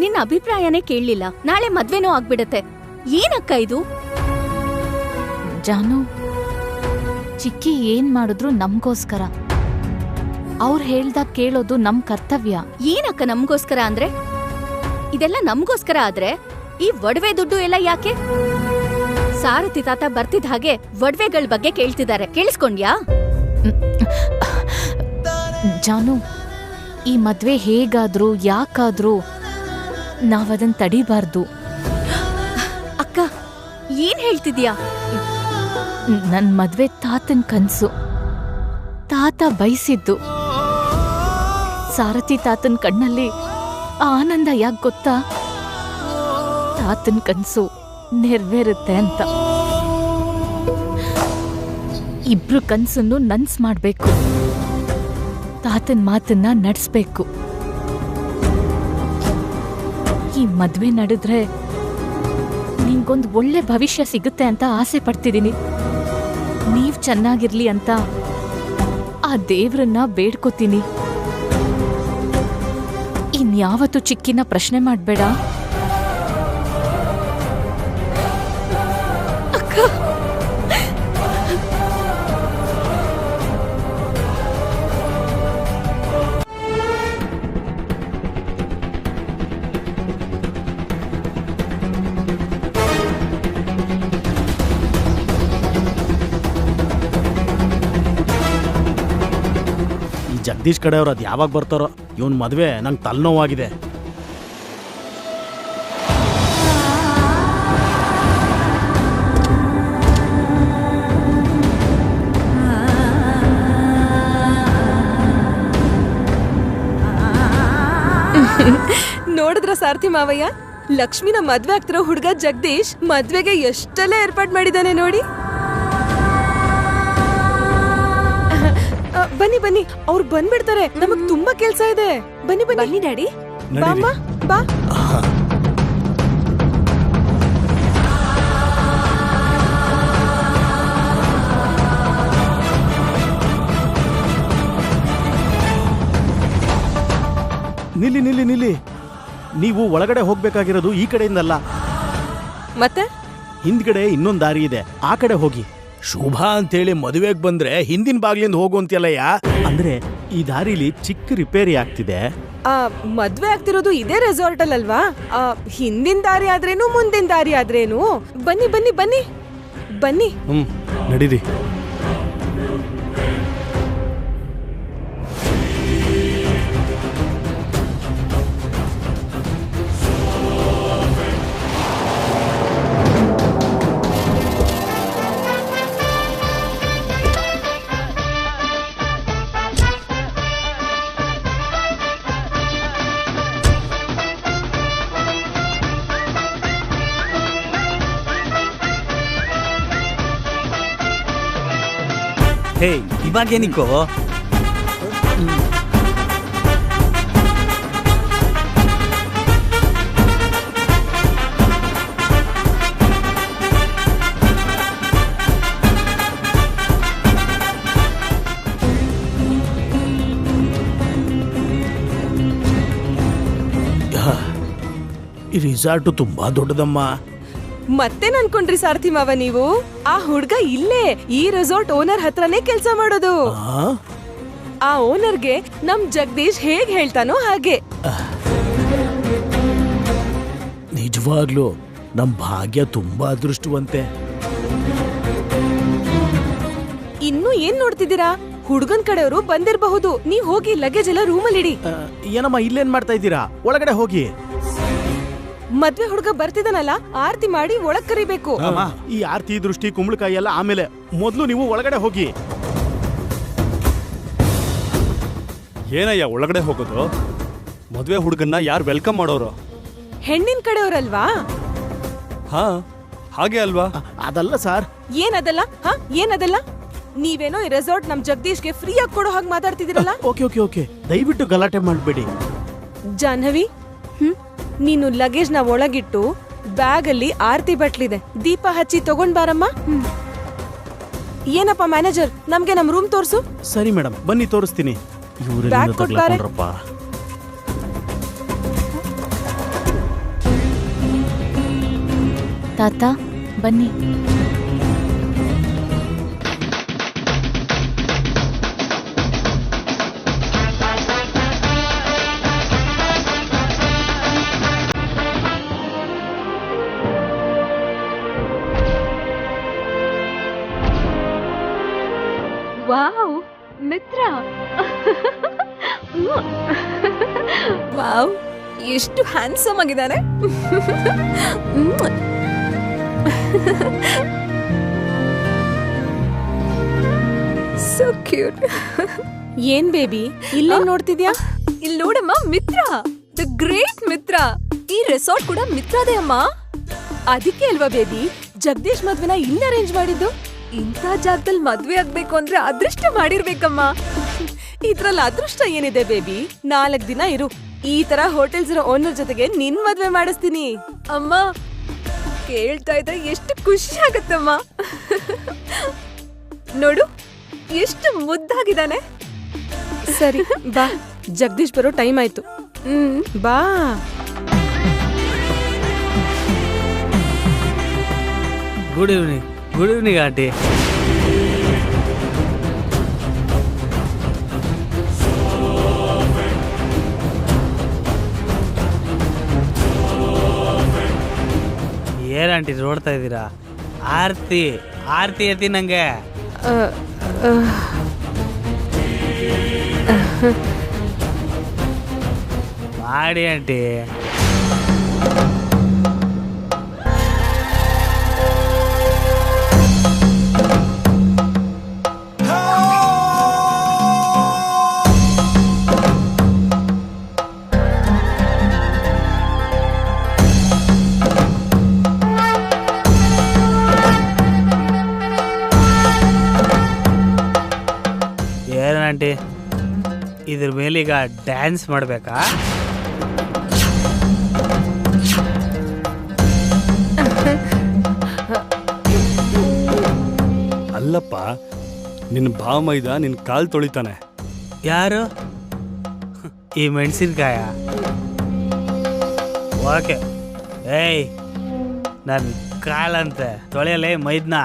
ನಿನ್ನ ಅಭಿಪ್ರಾಯನೇ ಕೇಳಲಿಲ್ಲ. ನಾಳೆ ಮದ್ವೆನೂ ಆಗ್ಬಿಡತ್ತೆ. ಏನಕ್ಕ ಇದು? ಜಾನು, ಚಿಕ್ಕಿ ಏನ್ ಮಾಡಿದ್ರು ನಮ್ಗೋಸ್ಕರ. ಅವ್ರು ಹೇಳ್ದಾಗ ಕೇಳೋದು ನಮ್ ಕರ್ತವ್ಯ. ಏನಕ್ಕ ನಮ್ಗೋಸ್ಕರ ಅಂದ್ರೆ? ಇದೆಲ್ಲ ನಮ್ಗೋಸ್ಕರ ಆದ್ರೆ ಈ ಒಡವೆ ದುಡ್ಡು ಎಲ್ಲ ಯಾಕೆ? ಸಾರಥಿ ತಾತ ಬರ್ತಿದ್ ಹಾಗೆ ಒಡವೆಗಳ ಬಗ್ಗೆ ಕೇಳ್ತಿದ್ದಾರೆ, ಕೇಳಿಸ್ಕೊಂಡ್ಯಾ? ಜಾನು, ಈ ಮದ್ವೆ ಹೇಗಾದ್ರೂ ಯಾಕಾದ್ರೂ ನಾವದನ್ ತಡಿಬಾರ್ದು. ಅಕ್ಕ, ಏನ್ ಹೇಳ್ತಿದ್ಯಾ? ನನ್ ಮದ್ವೆ ತಾತನ್ ಕನ್ಸು. ತಾತ ಬಯಸಿದ್ದು. ಸಾರಥಿ ತಾತನ್ ಕಣ್ಣಲ್ಲಿ ಆನಂದ ಯಾಕೆ ಗೊತ್ತಾ? ತಾತನ್ ಕನ್ಸು ನೆರವೇರುತ್ತೆ ಅಂತ. ಇಬ್ರು ಕನ್ಸನ್ನು ನನ್ಸ್ ಮಾಡ್ಬೇಕು. ತಾತನ್ ಮಾತನ್ನ ನಡೆಸ್ಬೇಕು. ಈ ಮದ್ವೆ ನಡೆದ್ರೆ ನಿಂಗೊಂದು ಒಳ್ಳೆ ಭವಿಷ್ಯ ಸಿಗುತ್ತೆ ಅಂತ ಆಸೆ ಪಡ್ತಿದ್ದೀನಿ. ನೀವ್ ಚೆನ್ನಾಗಿರ್ಲಿ ಅಂತ ಆ ದೇವ್ರನ್ನ ಬೇಡ್ಕೋತೀನಿ. ಇನ್ಯಾವತ್ತೂ ಚಿಕ್ಕಿನ ಪ್ರಶ್ನೆ ಮಾಡ್ಬೇಡ. ಅಕ್ಕ, ಜಗದೀಶ್ ಕಡೆಯವ್ರು ಅದು ಯಾವಾಗ ಬರ್ತಾರೋ? ಇವನ್ ಮದುವೆ ನಂಗೆ ತಲೆನೋವಾಗಿದೆ. ನೋಡಿದ್ರ ಸಾರ್ಥಿ ಮಾವಯ್ಯ, ಲಕ್ಷ್ಮಿನ ಮದ್ವೆ ಆಗ್ತಿರೋ ಹುಡುಗ ಜಗದೀಶ್ ಮದ್ವೆಗೆ ಎಷ್ಟೆಲ್ಲ ಏರ್ಪಾಟ್ ಮಾಡಿದಾನೆ ನೋಡಿ. ಬನ್ನಿ ಬನ್ನಿ, ಅವ್ರು ಬಂದ್ಬಿಡ್ತಾರೆ. ನಮಗ್ ತುಂಬಾ ಕೆಲ್ಸ ಇದೆ. ಬನ್ನಿ ಬನ್ನಿ. ಬನ್ನಿ ಡ್ಯಾಡಿ. ಬಾಮ್ಮ ಬಾ. ನಿಲ್ಲಿ ನಿಲ್ಲಿ ನಿಲ್ಲಿ. ನೀವು ಒಳಗಡೆ ಹೋಗ್ಬೇಕಾಗಿರೋದು ಈ ಕಡೆಯಿಂದಲ್ಲ, ಮತ್ತೆ ಹಿಂದ್ಗಡೆ ಇನ್ನೊಂದು ದಾರಿ ಇದೆ, ಆ ಕಡೆ ಹೋಗಿ. ಶುಭ ಅಂತೇಳಿ ಮದುವೆಗೆ ಬಂದ್ರೆ ಹಿಂದಿನ ಬಾಗ್ಲಿಂದ ಹೋಗು ಅಂತೀಯಲ್ಲಯ್ಯ. ಅಂದ್ರೆ ಈ ದಾರಿಲಿ ಚಿಕ್ಕ ರಿಪೇರಿ ಆಗ್ತಿದೆ. ಮದ್ವೆ ಆಗ್ತಿರೋದು ಇದೇ ರೆಸಾರ್ಟ್ ಅಲ್ವಾ? ಹಿಂದಿನ ದಾರಿ ಆದ್ರೇನು ಮುಂದಿನ ದಾರಿ ಆದ್ರೇನು. ಬನ್ನಿ ಬನ್ನಿ ಬನ್ನಿ ಬನ್ನಿ. ನಡೀರಿ. ಹೇ, ಇವಾಗೇನಿಕೋ? ಈ ರಿಸಾರ್ಟ್ ತುಂಬಾ ದೊಡ್ಡದಮ್ಮ. ಮತ್ತೇನ್ ಅನ್ಕೊಂಡ್ರಿ ಸಾರ್ಥಿ ಮಾವ ನೀವು? ಆ ಹುಡ್ಗ ಇಲ್ಲೇ ಈ ರೆಸಾರ್ಟ್ ಓನರ್ ಹತ್ರನೇ ಕೆಲ್ಸ ಮಾಡೋದು. ಆ ಓನರ್ಗೆ ನಮ್ ಜಗದೀಶ್ ಹೇಗ್ ಹೇಳ್ತಾನೋ ಹಾಗೆ. ನಿಜವಾಗ್ಲೂ ನಮ್ ಭಾಗ್ಯ ತುಂಬಾ ಅದೃಷ್ಟವಂತೆ. ಇನ್ನು ಏನ್ ನೋಡ್ತಿದ್ದೀರಾ? ಹುಡ್ಗನ್ ಕಡೆಯವರು ಬಂದಿರಬಹುದು. ನೀವ್ ಹೋಗಿ ಲಗೇಜ್ ಎಲ್ಲ ರೂಮಲ್ಲಿ ಇಡಿ. ಏನಮ್ಮ ಇಲ್ಲೇನ್ ಮಾಡ್ತಾ ಇದ್ದೀರಾ? ಒಳಗಡೆ ಹೋಗಿ. ಮದ್ವೆ ಹುಡುಗ ಬರ್ತಿದಾನಲ್ಲ, ಆರತಿ ಮಾಡಿ ಒಳಗ್ ಕರಿಬೇಕು. ಈ ಆರತಿ ದೃಷ್ಟಿ ಕುಂಬಳಕಾಯಿ ಎಲ್ಲ ಆಮೇಲೆ, ಮೊದ್ಲು ನೀವು ಒಳಗಡೆ ಹೋಗಿ. ಏನಯ್ಯ ಒಳಗಡೆ ಹೋಗೋದು? ಮದ್ವೆ ಹುಡುಗನ್ನ ಯಾರು ವೆಲ್ಕಮ್ ಮಾಡೋರು? ಹೆಣ್ಣಿನ ಕಡೆಯವರಲ್ವಾ? ಹಾ, ಹಾಗೆ ಅಲ್ವಾ? ಅದಲ್ಲ ಸರ್. ಏನದಲ್ಲ? ಏನದಲ್ಲ? ನೀವೇನೋ ಈ ರೆಸಾರ್ಟ್ ನಮ್ ಜಗದೀಶ್ಗೆ ಫ್ರೀ ಆಗಿ ಕೊಡೋ ಹಾಗೆ ಮಾತಾಡ್ತಿದ್ದೀರಲ್ಲ. ಓಕೆ ಓಕೆ ಓಕೆ, ದಯವಿಟ್ಟು ಗಲಾಟೆ ಮಾಡ್ಬೇಡಿ. ಜಾಹ್ನವಿ, ನೀನು ಲಗೇಜ್ ನ ಒಳಗಿಟ್ಟು ಬ್ಯಾಗ್ ಅಲ್ಲಿ ಆರತಿ ಬಟ್ಲಿದೆ, ದೀಪ ಹಚ್ಚಿ ತಗೊಂಡ್ ಬಾರಮ್ಮ. ಏನಪ್ಪ ಮ್ಯಾನೇಜರ್, ನಮ್ಗೆ ನಮ್ ರೂಮ್ ತೋರ್ಸು. ಸರಿ ಮೇಡಮ್, ಬನ್ನಿ ತೋರಿಸ್ತೀನಿ. ಇವರೆಲ್ಲ ಬ್ಯಾಗ್ ಕೊಡ್ತಾರೆ. ತಗ್ಲಾಕೊಂಡ್ರಪ್ಪ. ತಾತ ಬನ್ನಿ. ವಾವ್, ಮಿತ್ರ. ವಾವ್, ಎಷ್ಟು ಹ್ಯಾಂಡ್ಸಮ್ ಆಗಿದ್ದಾನೆ. So cute. ಏನ್ ಬೇಬಿ ಇಲ್ಲೇ ನೋಡ್ತಿದ್ಯಾ? ಇಲ್ಲಿ ನೋಡಮ್ಮ, ಮಿತ್ರ, ದ ಗ್ರೇಟ್ ಮಿತ್ರ. ಈ ರೆಸಾರ್ಟ್ ಕೂಡ ಮಿತ್ರದೇ ಅಮ್ಮ. ಅದಕ್ಕೆ ಅಲ್ವಾ ಬೇಬಿ ಜಗದೀಶ್ ಮದ್ವೆನ ಇಲ್ಲಿ ಅರೇಂಜ್ ಮಾಡಿದ್ದು. ಇಂಥ ಜಾಗದಲ್ಲಿ ಮದ್ವೆ ಆಗ್ಬೇಕು ಅಂದ್ರೆ ಅದೃಷ್ಟ ಮಾಡಿರ್ಬೇಕಮ್ಮ. ಇದ್ರಲ್ಲಿ ಅದೃಷ್ಟ ಏನಿದೆ ಬೇಬಿ? 4 ದಿನ ಇರು, ಈ ತರ ಹೋಟೆಲ್ಸ್ ಇರೋ ಓನರ್ ಜೊತೆಗೆ ನಿನ್ ಮದ್ವೆ ಮಾಡಿಸ್ತೀನಿ. ಅಮ್ಮ ಕೇಳ್ತಾ ಇದ್ರೆ ಎಷ್ಟು ಖುಷಿ ಆಗತ್ತಮ್ಮ. ನೋಡು ಎಷ್ಟು ಮುದ್ದಾಗಿದ್ದಾನೆ. ಸರಿ ಬಾ, ಜಗದೀಶ್ ಬರೋ ಟೈಮ್ ಆಯ್ತು. ಬಾ. Good evening. Good evening aunty. ಏನ್ ಆಂಟಿ ನೋಡ್ತಾ ಇದ್ದೀರಾ? ಆರ್ತಿ ಆರ್ತಿ ಐತಿ ನಂಗೆ. ಮಾಡಿ ಆಂಟಿ. ಏನಂಟಿ ಇದ್ರ ಮೇಲೀಗ ಡ್ಯಾನ್ಸ್ ಮಾಡ್ಬೇಕಾ? ಅಲ್ಲಪ್ಪ, ನಿನ್ನ ಭಾವಮೈದ ನಿನ್ನ ಕಾಲು ತೊಳಿತಾನೆ. ಯಾರು? ಈ ಮೆಣಸಿನ್ಕಾಯ? ಓಕೆ. ಏಯ್, ನನ್ನ ಕಾಲಂತೆ ತೊಳೆಯಲೇ ಮೈದ್ನ.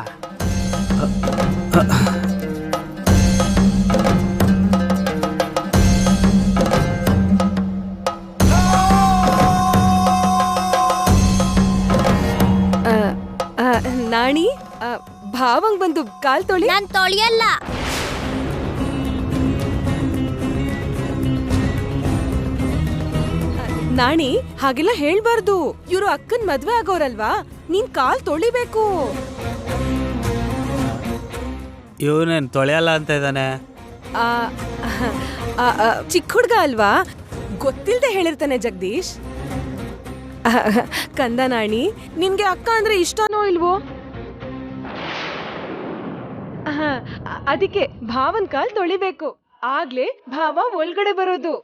ನಾಣಿ, ಭಾವಂಗ್ ಬಂದು ಕಾಲ್ ತೊಳಿ. ನಾನ್ ತೊಳಿಯಲ್ಲ. ನಾಣಿ, ಹಾಗೆಲ್ಲ ಹೇಳ್ಬಾರ್ದು. ಇವ್ರು ಅಕ್ಕನ್ ಮದ್ವೆ ಆಗೋರಲ್ವಾ, ನೀನ್ ಕಾಲ್ ತೊಳಿಬೇಕು. ಇವನೇನ್ ತೊಳೆಯಲ್ಲ ಅಂತ ಇದ್ದಾನೆ. ಚಿಕ್ಕ ಹುಡ್ಗ ಅಲ್ವಾ, ಗೊತ್ತಿಲ್ದೆ ಹೇಳಿರ್ತಾನೆ ಜಗದೀಶ್. ಕಂದ ನಾಣಿ, ನಿನ್ಗೆ ಅಕ್ಕ ಅಂದ್ರೆ ಇಷ್ಟನೋ ಇಲ್ವೋ? ಅದಕ್ಕೆ ಭಾವನ್ ಕಾಲ್ ತೊಳಿಬೇಕು, ಆಗ್ಲೇ ಭಾವ ಒಳಗಡೆ ಬರೋದು.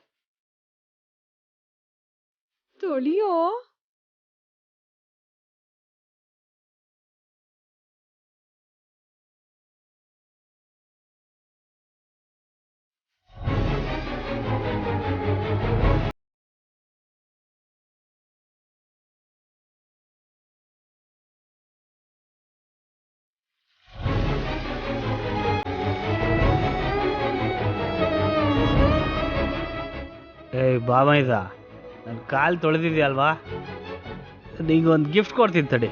ತೊಳಿಯೋ. ಏಯ್ ಬಾಮೈದ, ನನ್ನ ಕಾಲು ತೊಳೆದಿದ್ಯಲ್ವಾ, ನಿಂಗೆ ಒಂದು ಗಿಫ್ಟ್ ಕೊಡ್ತೀನಿ ತಡಿ.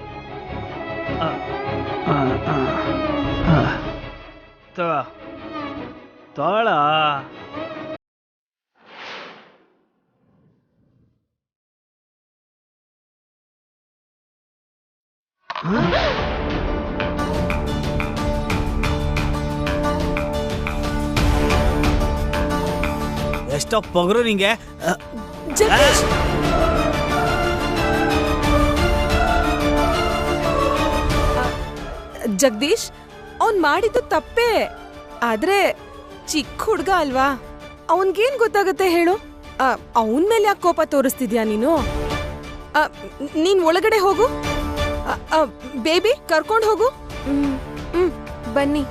ತೊಳ. ಎಷ್ಟೋ ಪೊಗರು ನಿಂಗೆ. ಜಗದೀಶ್, ಅವ್ನ್ ಮಾಡಿದ್ದು ತಪ್ಪೇ. ಆದ್ರೆ ಚಿಕ್ಕ ಹುಡ್ಗ ಅಲ್ವಾ, ಅವನ್ಗೇನ್ ಗೊತ್ತಾಗತ್ತೆ ಹೇಳು? ಅವನ್ ಮೇಲೆ ಯಾಕೆ ಕೋಪ ತೋರಿಸ್ತಿದ್ಯಾ ನೀನು? ನೀನ್ ಒಳಗಡೆ ಹೋಗು. ಬೇಬಿ ಕರ್ಕೊಂಡು ಹೋಗು. ಬನ್ನಿ.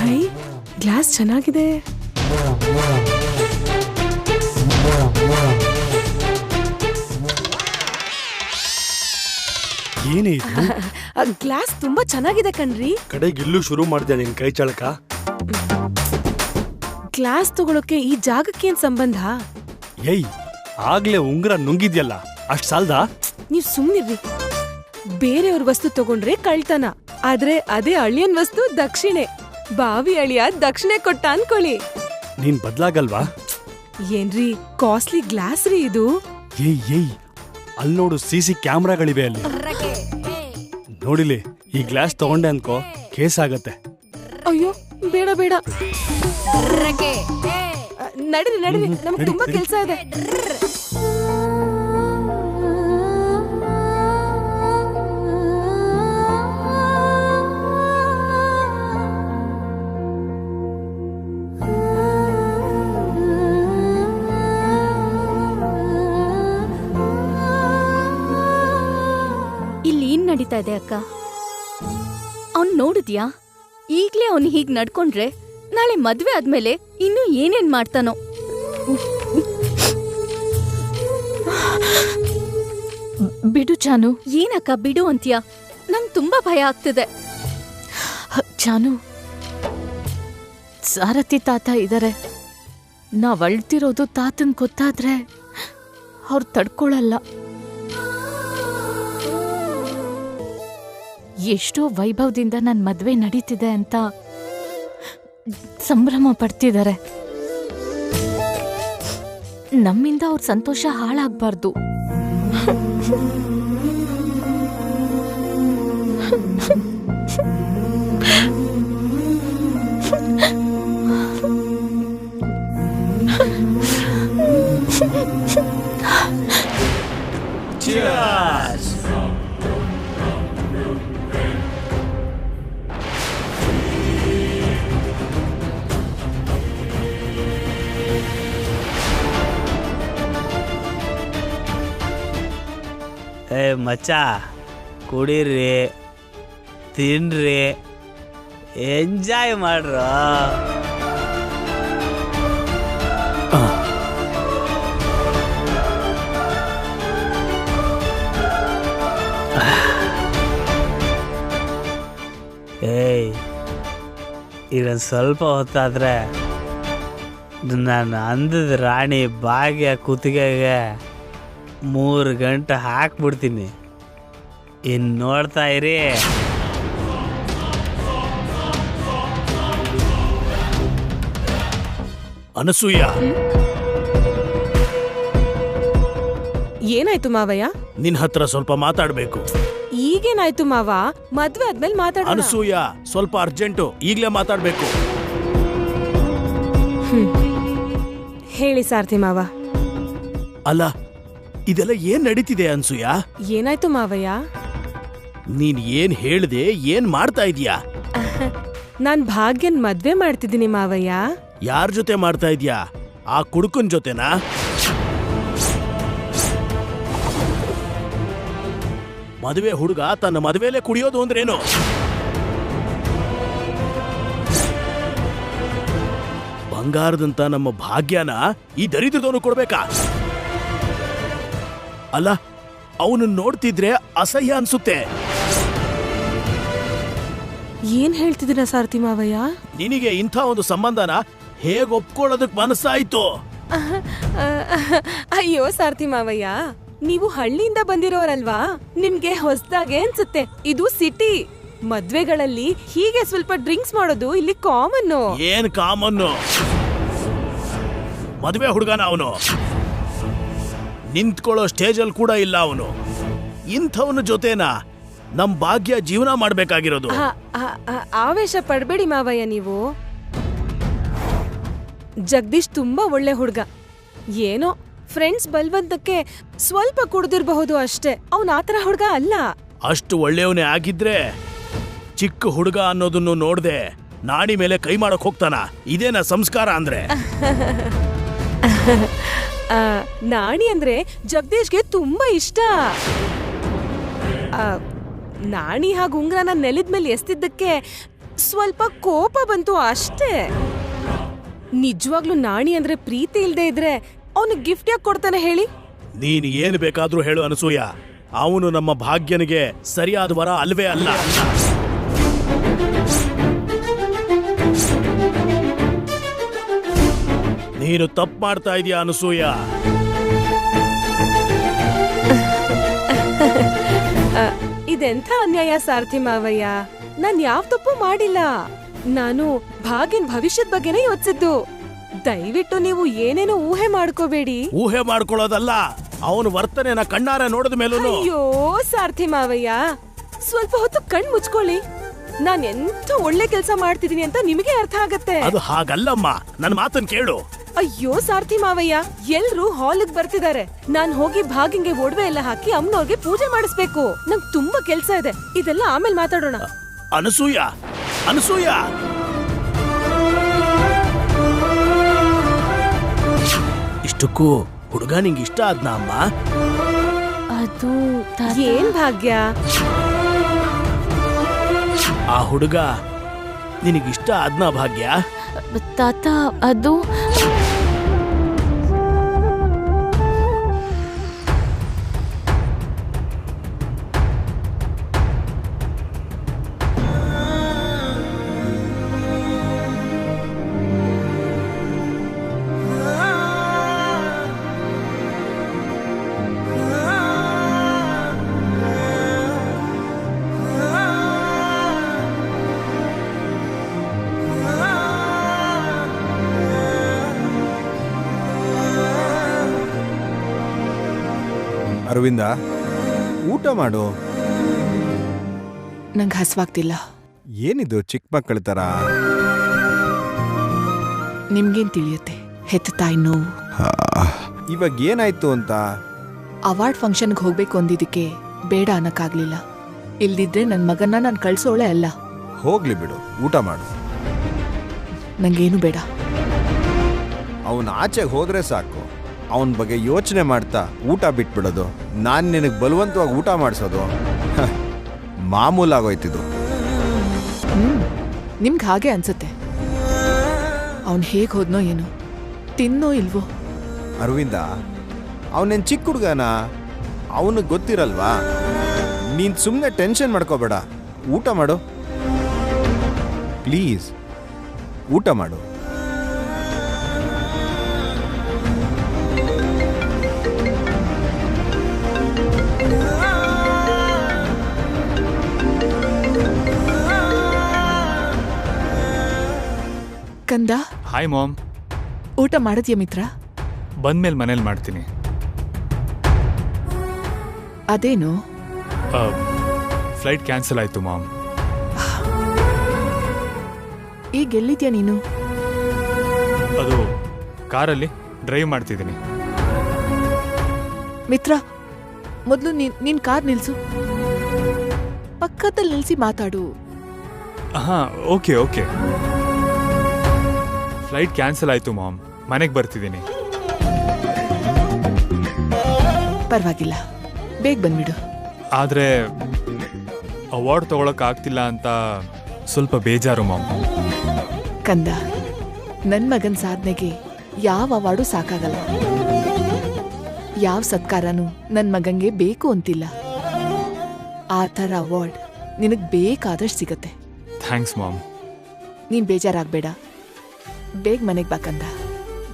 ಹೈ, ಗ್ಲಾಸ್ ಚೆನ್ನಾಗಿದೆ. ಏನೇ ಇದು? ಗ್ಲಾಸ್ ತುಂಬಾ ಚೆನ್ನಾಗಿದೆ ಕಣ್ರಿ. ಕಡೆಗಿಲ್ಲೂ ಶುರು ಮಾಡಿದೆ ನಿನ್ ಕೈ ಚಳಕ. ಗ್ಲಾಸ್ ತಗೊಳಕ್ಕೆ ಈ ಜಾಗಕ್ಕೇನ್ ಸಂಬಂಧ? ಏಯ್, ಆಗ್ಲೇ ಉಂಗ್ರ ನುಂಗಿದ್ಯಲ್ಲ, ಅಷ್ಟ್ ಸಾಲ್ದಾ? ನೀವ್ ಸುಮ್ನಿರ್ರಿ. ಬೇರೆಯವ್ರ ವಸ್ತು ತಗೊಂಡ್ರೆ ಕಳ್ತನ, ಆದ್ರೆ ಅದೇ ಅಳಿಯನ್ ವಸ್ತು ದಕ್ಷಿಣೆ. ಬಾವಿ ಅಳಿಯ ದಕ್ಷಿಣೆ ಕೊಟ್ಟ ಅನ್ಕೊಳ್ಳಿ. ನೀನ್ ಬದ್ಲಾಗಲ್ವಾ? ಏನ್ರಿ ಕಾಸ್ಟ್ಲಿ ಗ್ಲಾಸ್ ರೀ ಇದು. ಏಯ್ ಅಲ್ಲಿ ನೋಡು, CC ಕ್ಯಾಮ್ರಾಗಳಿವೆ ಅಲ್ಲಿ. ನೋಡಿಲಿ, ಈ ಗ್ಲಾಸ್ ತಗೊಂಡೆ ಅನ್ಕೋ, ಕೇಸ್ ಆಗತ್ತೆ. ಅಯ್ಯೋ ಬೇಡ ಬೇಡ, ನಡೀರಿ ನಡೀರಿ, ನಮ್ಗೆ ತುಂಬಾ ಕೆಲ್ಸ ಇದೆ. ಇಲ್ಲಿ ಏನ್ ನಡೀತಾ ಇದೆ ಅಕ್ಕ? ಅವ್ನ್ ನೋಡಿದ್ಯಾ? ಈಗ್ಲೇ ಅವ್ನ್ ಹೀಗ್ ನಡ್ಕೊಂಡ್ರೆ ನಾಳೆ ಮದ್ವೆ ಆದ್ಮೇಲೆ ಇನ್ನು ಏನೇನ್ ಮಾಡ್ತಾನೋ. ಬಿಡು ಚಾನು. ಏನಕ್ಕ ಬಿಡು ಅಂತ್ಯಾ? ನಂಗ್ ತುಂಬಾ ಭಯ ಆಗ್ತಿದೆ. ಚಾನು, ಸಾರಥಿ ತಾತ ಇದಾರೆ. ನಾವ್ ಅಳ್ತಿರೋದು ತಾತನ್ ಗೊತ್ತಾದ್ರೆ ಅವ್ರು ತಡ್ಕೊಳಲ್ಲ. ಎಷ್ಟೋ ವೈಭವದಿಂದ ನನ್ ಮದ್ವೆ ನಡೀತಿದೆ ಅಂತ ಸಂಭ್ರಮ ಪಡ್ತಿದ್ದಾರೆ. ನಮ್ಮಿಂದ ಅವ್ರ ಸಂತೋಷ ಹಾಳಾಗ್ಬಾರ್ದು. Cheers! ಏ ಮಚ್ಚ, ಕುಡೀರಿ, ತಿನ್ರಿ, ಎಂಜಾಯ್ ಮಾಡ್ರ. ಏಯ್, ಇದೊಂದು ಸ್ವಲ್ಪ ಹೊತ್ತಾದ್ರೆ ನಾನು ಅಂದದ ರಾಣಿ ಭಾಗ್ಯ ಕುತ್ತಿಗೆಗೆ 3 ಗಂಟೆ ಹಾಕ್ಬಿಡ್ತೀನಿ. ಇನ್ನು ನೋಡ್ತಾ ಇರಿ. ಅನಸೂಯ, ಏನಾಯ್ತು ಮಾವಯ್ಯ? ನಿನ್ ಹತ್ರ ಸ್ವಲ್ಪ ಮಾತಾಡ್ಬೇಕು. ಈಗೇನಾಯ್ತು ಮಾವ? ಮದ್ವೆ ಆದ್ಮೇಲೆ ಮಾತಾಡೋಣ. ಅನಸೂಯ, ಸ್ವಲ್ಪ ಅರ್ಜೆಂಟು, ಈಗ್ಲೇ ಮಾತಾಡ್ಬೇಕು. ಹೇಳಿ ಸಾರ್ಥಿ ಮಾವ. ಅಲ್ಲ, ಇದೆಲ್ಲ ಏನ್ ನಡೀತಿದೆ ಅನ್ಸೂಯ? ಏನಾಯ್ತು ಮಾವಯ್ಯ? ನೀನ್ ಏನ್ ಹೇಳ್ದೆ, ಏನ್ ಮಾಡ್ತಾ ಇದೀಯಾ? ನಾನ್ ಭಾಗ್ಯನ್ ಮದ್ವೆ ಮಾಡ್ತಿದ್ದೀನಿ ಮಾವಯ್ಯ. ಯಾರ್ ಜೊತೆ ಮಾಡ್ತಾ ಇದ್ಯಾ? ಆ ಕುಡುಕನ್ ಜೊತೆನಾ? ಮದುವೆ ಹುಡುಗ ತನ್ನ ಮದುವೆಲೆ ಕುಡಿಯೋದು ಅಂದ್ರೇನು? ಬಂಗಾರದಂತ ನಮ್ಮ ಭಾಗ್ಯನ ಈ ದರಿದ್ರದವನು ಕೊಡ್ಬೇಕಾ? ಅಲ್ಲ, ಅವನು ನೋಡ್ತಿದ್ರೆ ಅಸಹ್ಯ ಅನ್ಸುತ್ತೆ. ಏನ್ ಹೇಳ್ತಿದ್ದೀರಾ ಸಾರ್ಥಿ ಮಾವಯ್ಯ? ನಿನಗೆ ಇಂಥ ಒಂದು ಸಂಬಂಧನ ಹೇಗ್ ಒಪ್ಕೊಳ್ಳೋದಕ್ ಮನಸ್ಸಾಯ್ತು? ಅಯ್ಯೋ ಸಾರ್ಥಿ ಮಾವಯ್ಯ, ನೀವು ಹಳ್ಳಿಯಿಂದ ಬಂದಿರೋರಲ್ವಾ, ನಿಮ್ಗೆ ಹೊಸದಾಗೆ ಅನ್ಸುತ್ತೆ. ಇದು ಸಿಟಿ. ಮದ್ವೆಗಳಲ್ಲಿ ಹೀಗೆ ಸ್ವಲ್ಪ ಡ್ರಿಂಕ್ಸ್ ಮಾಡೋದು ಇಲ್ಲಿ ಕಾಮನ್ನು. ಏನ್ ಕಾಮನ್ನು? ಮದುವೆ ಹುಡುಗನ ಅವನು, ನಿಂತ್ಕೊಳ್ಳೋ ಸ್ಟೇಜಲ್ಲಿ ಕೂಡ ಇಲ್ಲ ಅವನು. ಇಂಥವನ ಜೊತೆನಾ ನಮ್ ಭಾಗ್ಯ ಜೀವನ ಮಾಡ್ಬೇಕಾಗಿರೋದು? ಆವೇಶ ಪಡ್ಬೇಡಿ ಮಾವಯ್ಯ ನೀವು. ಜಗದೀಶ್ ತುಂಬಾ ಒಳ್ಳೆ ಹುಡುಗ. ಏನೋ ಫ್ರೆಂಡ್ಸ್ ಬಲ್ವಂತಕ್ಕೆ ಸ್ವಲ್ಪ ಕುಡ್ದಿರ್ಬಹುದು ಅಷ್ಟೇ. ಅವನ್ ಆತರ ಹುಡುಗ ಅಲ್ಲ. ಅಷ್ಟು ಒಳ್ಳೆಯವನೇ ಆಗಿದ್ರೆ ಚಿಕ್ಕ ಹುಡುಗ ಅನ್ನೋದನ್ನು ನೋಡ್ದೆ ನಾಡಿ ಮೇಲೆ ಕೈ ಮಾಡಕ್ ಹೋಗ್ತಾನ? ಇದೇನಾ ಸಂಸ್ಕಾರ ಅಂದ್ರೆ? ನಾಣಿ ಅಂದ್ರೆ ಜಗದೀಶ್ಗೆ ತುಂಬಾ ಇಷ್ಟ. ನಾಣಿ ಹಾಗೂ ಉಂಗ್ರನ ನೆಲದ ಮೇಲೆ ಎಸ್ತಿದ್ದಕ್ಕೆ ಸ್ವಲ್ಪ ಕೋಪ ಬಂತು ಅಷ್ಟೇ. ನಿಜವಾಗ್ಲೂ ನಾಣಿ ಅಂದ್ರೆ ಪ್ರೀತಿ ಇಲ್ದೇ ಇದ್ರೆ ಅವನಿಗೆ ಗಿಫ್ಟ್ ಯಾಕೆ ಕೊಡ್ತಾನೆ ಹೇಳಿ? ನೀನು ಏನು ಬೇಕಾದ್ರೂ ಹೇಳು ಅನಸೂಯ, ಅವನು ನಮ್ಮ ಭಾಗ್ಯನಿಗೆ ಸರಿಯಾದ ವರ ಅಲ್ವೇ ಅಲ್ಲ. ನೀನು ತಪ್ಪು ಮಾಡ್ತಾ ಇದೀಯ ಅನಸೂಯ. ಇದೆಂಥ ಅನ್ಯಾಯ ಸಾರಥಿ ಮಾವಯ್ಯ, ನಾನ್ ಯಾವ ತಪ್ಪು ಮಾಡಿಲ್ಲ. ನಾನು ಭಾಗ್ಯನ್ ಭವಿಷ್ಯದ ಬಗ್ಗೆನೇ ಯೋಚಿಸಿದ್ದು. ದಯವಿಟ್ಟು ನೀವು ಏನೇನೋ ಊಹೆ ಮಾಡ್ಕೋಬೇಡಿ. ಊಹೆ ಮಾಡ್ಕೊಳ್ಳೋದಲ್ಲ, ಅವನ ವರ್ತನೆನ ಕಣ್ಣಾರೆ ನೋಡಿದ ಮೇಲೂ. ಅಯ್ಯೋ ಸಾರಥಿ ಮಾವಯ್ಯ, ಸ್ವಲ್ಪ ಹೊತ್ತು ಕಣ್ ಮುಚ್ಕೊಳ್ಳಿ. ನಾನ್ ಎಂತ ಒಳ್ಳೆ ಕೆಲಸ ಮಾಡ್ತಿದೀನಿ ಅಂತ ನಿಮಗೆ ಅರ್ಥ ಆಗತ್ತೆ. ಅದು ಹಾಗಲ್ಲಮ್ಮ, ನನ್ನ ಮಾತನ್ ಕೇಳು. ಅಯ್ಯೋ ಸಾರಥಿ ಮಾವಯ್ಯ, ಎಲ್ರು ಹಾಲಿಗೆ ಬರ್ತಿದ್ದಾರೆ. ನಾನ್ ಹೋಗಿ ಭಾಗಿಂಗೆ ಒಡವೆ ಎಲ್ಲ ಹಾಕಿ ಅಮ್ಮನವ್ರಿಗೆ ಪೂಜೆ ಮಾಡಿಸ್ಬೇಕು. ನಂಗ್ ತುಂಬಾ ಕೆಲ್ಸ ಇದೆ. ಇದೆಲ್ಲ ಆಮೇಲೆ ಮಾತಾಡೋಣ. ಅನಸೂಯ, ಅನಸೂಯ, ಇಷ್ಟಕ್ಕೂ ಹುಡುಗ ನಿಂಗೆ ಇಷ್ಟ ಆದ್ನ ಅಮ್ಮ? ಅದು ಏನ್ ಭಾಗ್ಯ? ಆ ಹುಡುಗ ನಿನಗಿಷ್ಟ ಆದ್ನ ಭಾಗ್ಯ? ತಾತ, ಅದು ಅರವಿಂದ, ಊಟ ಮಾಡು. ನಂಗೆ ಹಸ್ವಾಗ್ತಿಲ್ಲ. ಏನಿದು ಚಿಕ್ಕ ಮಕ್ಕಳ ತರ? ನಿಮ್ಗೇನ್ ತಿಳಿಯುತ್ತೆ ಹೆತ್ತ ತಾಯಿ ನೋವು. ಇವಾಗ ಏನಾಯ್ತು ಅಂತ? ಅವಾರ್ಡ್ ಫಂಕ್ಷನ್ಗೆ ಹೋಗ್ಬೇಕು ಅಂದಿದ್ದಕ್ಕೆ ಬೇಡ ಅನ್ನಕ್ಕಾಗ್ಲಿಲ್ಲ. ಇಲ್ದಿದ್ರೆ ನನ್ ಮಗನ್ನ ನಾನು ಕಳ್ಸೋಳೆ ಅಲ್ಲ. ಹೋಗ್ಲಿ ಬಿಡು, ಊಟ ಮಾಡು. ನಂಗೇನು ಬೇಡ. ಅವನ ಆಚೆಗೆ ಹೋದ್ರೆ ಸಾಕು. ಅವನ ಬಗ್ಗೆ ಯೋಚನೆ ಮಾಡ್ತಾ ಊಟ ಬಿಟ್ಬಿಡೋದು, ನಾನು ನಿನಗೆ ಬಲವಂತವಾಗಿ ಊಟ ಮಾಡಿಸೋದು ಮಾಮೂಲಾಗೋಯ್ತಿದ್ದು. ನಿಮ್ಗೆ ಹಾಗೆ ಅನ್ಸುತ್ತೆ. ಅವನು ಹೇಗೆ ಹೋದ್ನೋ ಏನೋ, ತಿನ್ನೋ ಇಲ್ವೋ? ಅರವಿಂದ, ಅವನೇನು ಚಿಕ್ಕ ಹುಡುಗನ? ಅವನಿಗೆ ಗೊತ್ತಿರಲ್ವಾ? ನೀನು ಸುಮ್ಮನೆ ಟೆನ್ಷನ್ ಮಾಡ್ಕೋಬೇಡ. ಊಟ ಮಾಡು ಪ್ಲೀಸ್, ಊಟ ಮಾಡು. ಕಂದ, ಹಾಯ್ ಮಾಮ್. ಊಟ ಮಾಡಿದ್ಯಾ ಮಿತ್ರ? ಬಂದ್ಮೇಲೆ ಮನೇಲಿ ಮಾಡ್ತೀನಿ. ಅದೇನು? ಫ್ಲೈಟ್ ಕ್ಯಾನ್ಸಲ್ ಆಯ್ತು ಮಾಮ್. ಈಗ ಎಲ್ಲಿದ್ಯಾ ನೀನು? ಅದು ಕಾರಲ್ಲಿ ಡ್ರೈವ್ ಮಾಡ್ತಿದ್ದೀನಿ. ಮಿತ್ರ, ಮೊದಲು ನೀನ್ ಕಾರ್ ನಿಲ್ಸು. ಪಕ್ಕದಲ್ಲಿ ನಿಲ್ಸಿ ಮಾತಾಡು. ಹಾ, ಓಕೆ ಓಕೆ. ಫ್ಲೈಟ್ ಕ್ಯಾನ್ಸಲ್ ಆಯ್ತು ಮಾಮ್, ಮನೆಗೆ ಬರ್ತಿದ್ದೀನಿ. ಪರವಾಗಿಲ್ಲ, ಬೇಗ ಬಂದ್ಬಿಡು. ಆದರೆ ಅವಾರ್ಡ್ ತಗೊಳಕ್ ಆಗ್ತಿಲ್ಲ ಅಂತ ಸ್ವಲ್ಪ ಬೇಜಾರು ಮಾಮ್. ಕಂದ, ನನ್ನ ಮಗನ ಸಾಧನೆಗೆ ಯಾವ ಅವಾರ್ಡು ಸಾಕಾಗಲ್ಲ. ಯಾವ ಸತ್ಕಾರನೂ ನನ್ನ ಮಗಂಗೆ ಬೇಕು ಅಂತಿಲ್ಲ. ಆ ಥರ ಅವಾರ್ಡ್ ನಿನಗೆ ಬೇಕಾದಷ್ಟು ಸಿಗತ್ತೆ. Thanks mom. ನೀನ್ ಬೇಜಾರಾಗಬೇಡ. ಬೇಗ ಮನೆಗೆ ಬಾ ಕಂದ.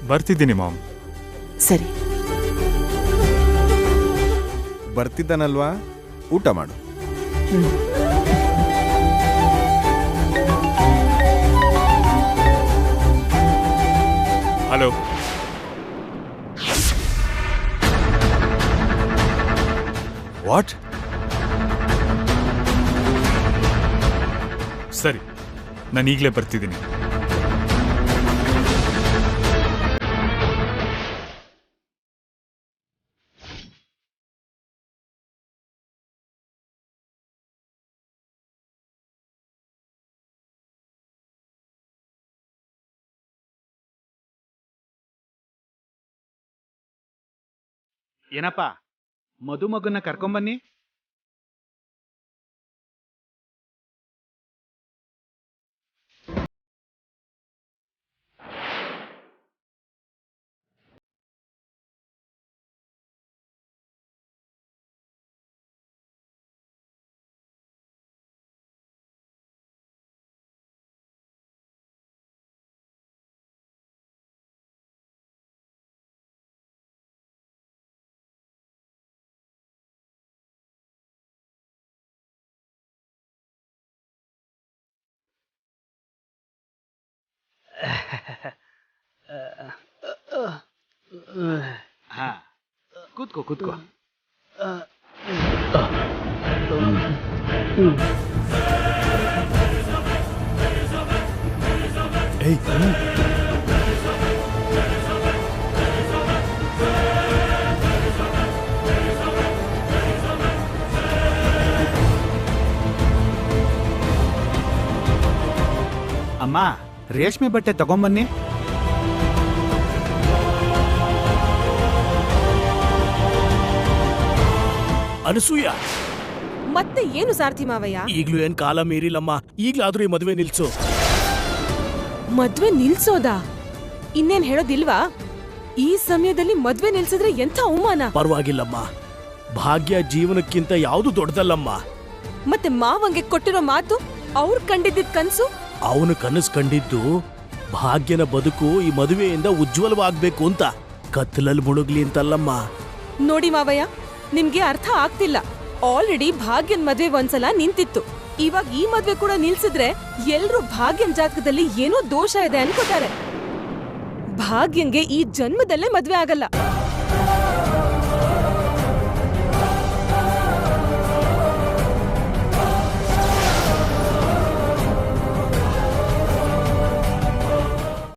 ಬರ್ತಿದ್ದೀನಿ ಮಾಮ್. ಸರಿ, ಬರ್ತಿದ್ದಾನಲ್ವಾ? ಊಟ ಮಾಡು. ಹಲೋ. ವಾಟ್? ಸರಿ, ನಾನು ಈಗಲೇ ಬರ್ತಿದ್ದೀನಿ. ಏನಪ್ಪ ಮದುಮಗನ್ನ ಕರ್ಕೊಂಬನ್ನಿ. ಹಾ, ಕೂತ್ಕೋ ಕೂತ್ಕೋ. ಏಯ್ ಅಮ್ಮ, ರೇಷ್ಮೆ ಬಟ್ಟೆ ತಗೊಂಬನ್ನಿ. ಅನಸೂಯ, ಮತ್ತೆ ಏನು ಸಾರ್ಥಿ ಮಾವಯ್ಯ? ಈಗ್ಲೂ ಏನ್ ಕಾಲ ಮೀರಿಲ್ಲಮ್ಮ. ಈಗ್ಲಾದ್ರೂ ಈ ಮದುವೆ ನಿಲ್ಸು. ಮದ್ವೆ ನಿಲ್ಸೋದಾ? ಇನ್ನೇನ್ ಹೇಳೋದಿಲ್ವಾ? ಈ ಸಮಯದಲ್ಲಿ ಮದ್ವೆ ನಿಲ್ಸಿದ್ರೆ ಎಂಥ ಅವಮಾನ. ಪರವಾಗಿಲ್ಲಮ್ಮ, ಭಾಗ್ಯ ಜೀವನಕ್ಕಿಂತ ಯಾವುದು ದೊಡ್ಡದಲ್ಲಮ್ಮ. ಮತ್ತೆ ಮಾವಂಗೆ ಕೊಟ್ಟಿರೋ ಮಾತು, ಅವ್ರು ಕಂಡಿದ್ದ ಕನ್ಸು? ಅವನು ಕನಸು ಕಂಡಿದ್ದು ಭಾಗ್ಯನ ಬದುಕು ಈ ಮದುವೆಯಿಂದ ಉಜ್ವಲವಾಗ್ಬೇಕು ಅಂತ, ಕತ್ತಲಲ್ಲಿ ಮುಳುಗ್ಲಿ ಅಂತಲ್ಲಮ್ಮ. ನೋಡಿ ಮಾವಯ್ಯ, ನಿಮ್ಗೆ ಅರ್ಥ ಆಗ್ತಿಲ್ಲ. ಆಲ್ರೆಡಿ ಭಾಗ್ಯನ್ ಮದ್ವೆ ಒಂದ್ಸಲ ನಿಂತಿತ್ತು. ಇವಾಗ ಈ ಮದ್ವೆ ಕೂಡ ನಿಲ್ಸಿದ್ರೆ ಎಲ್ರು ಭಾಗ್ಯನ್ ಜಾತಕದಲ್ಲಿ ಏನೋ ದೋಷ ಇದೆ ಅನ್ಕೋತಾರೆ. ಭಾಗ್ಯಂಗೆ ಈ ಜನ್ಮದಲ್ಲೇ ಮದ್ವೆ ಆಗಲ್ಲ.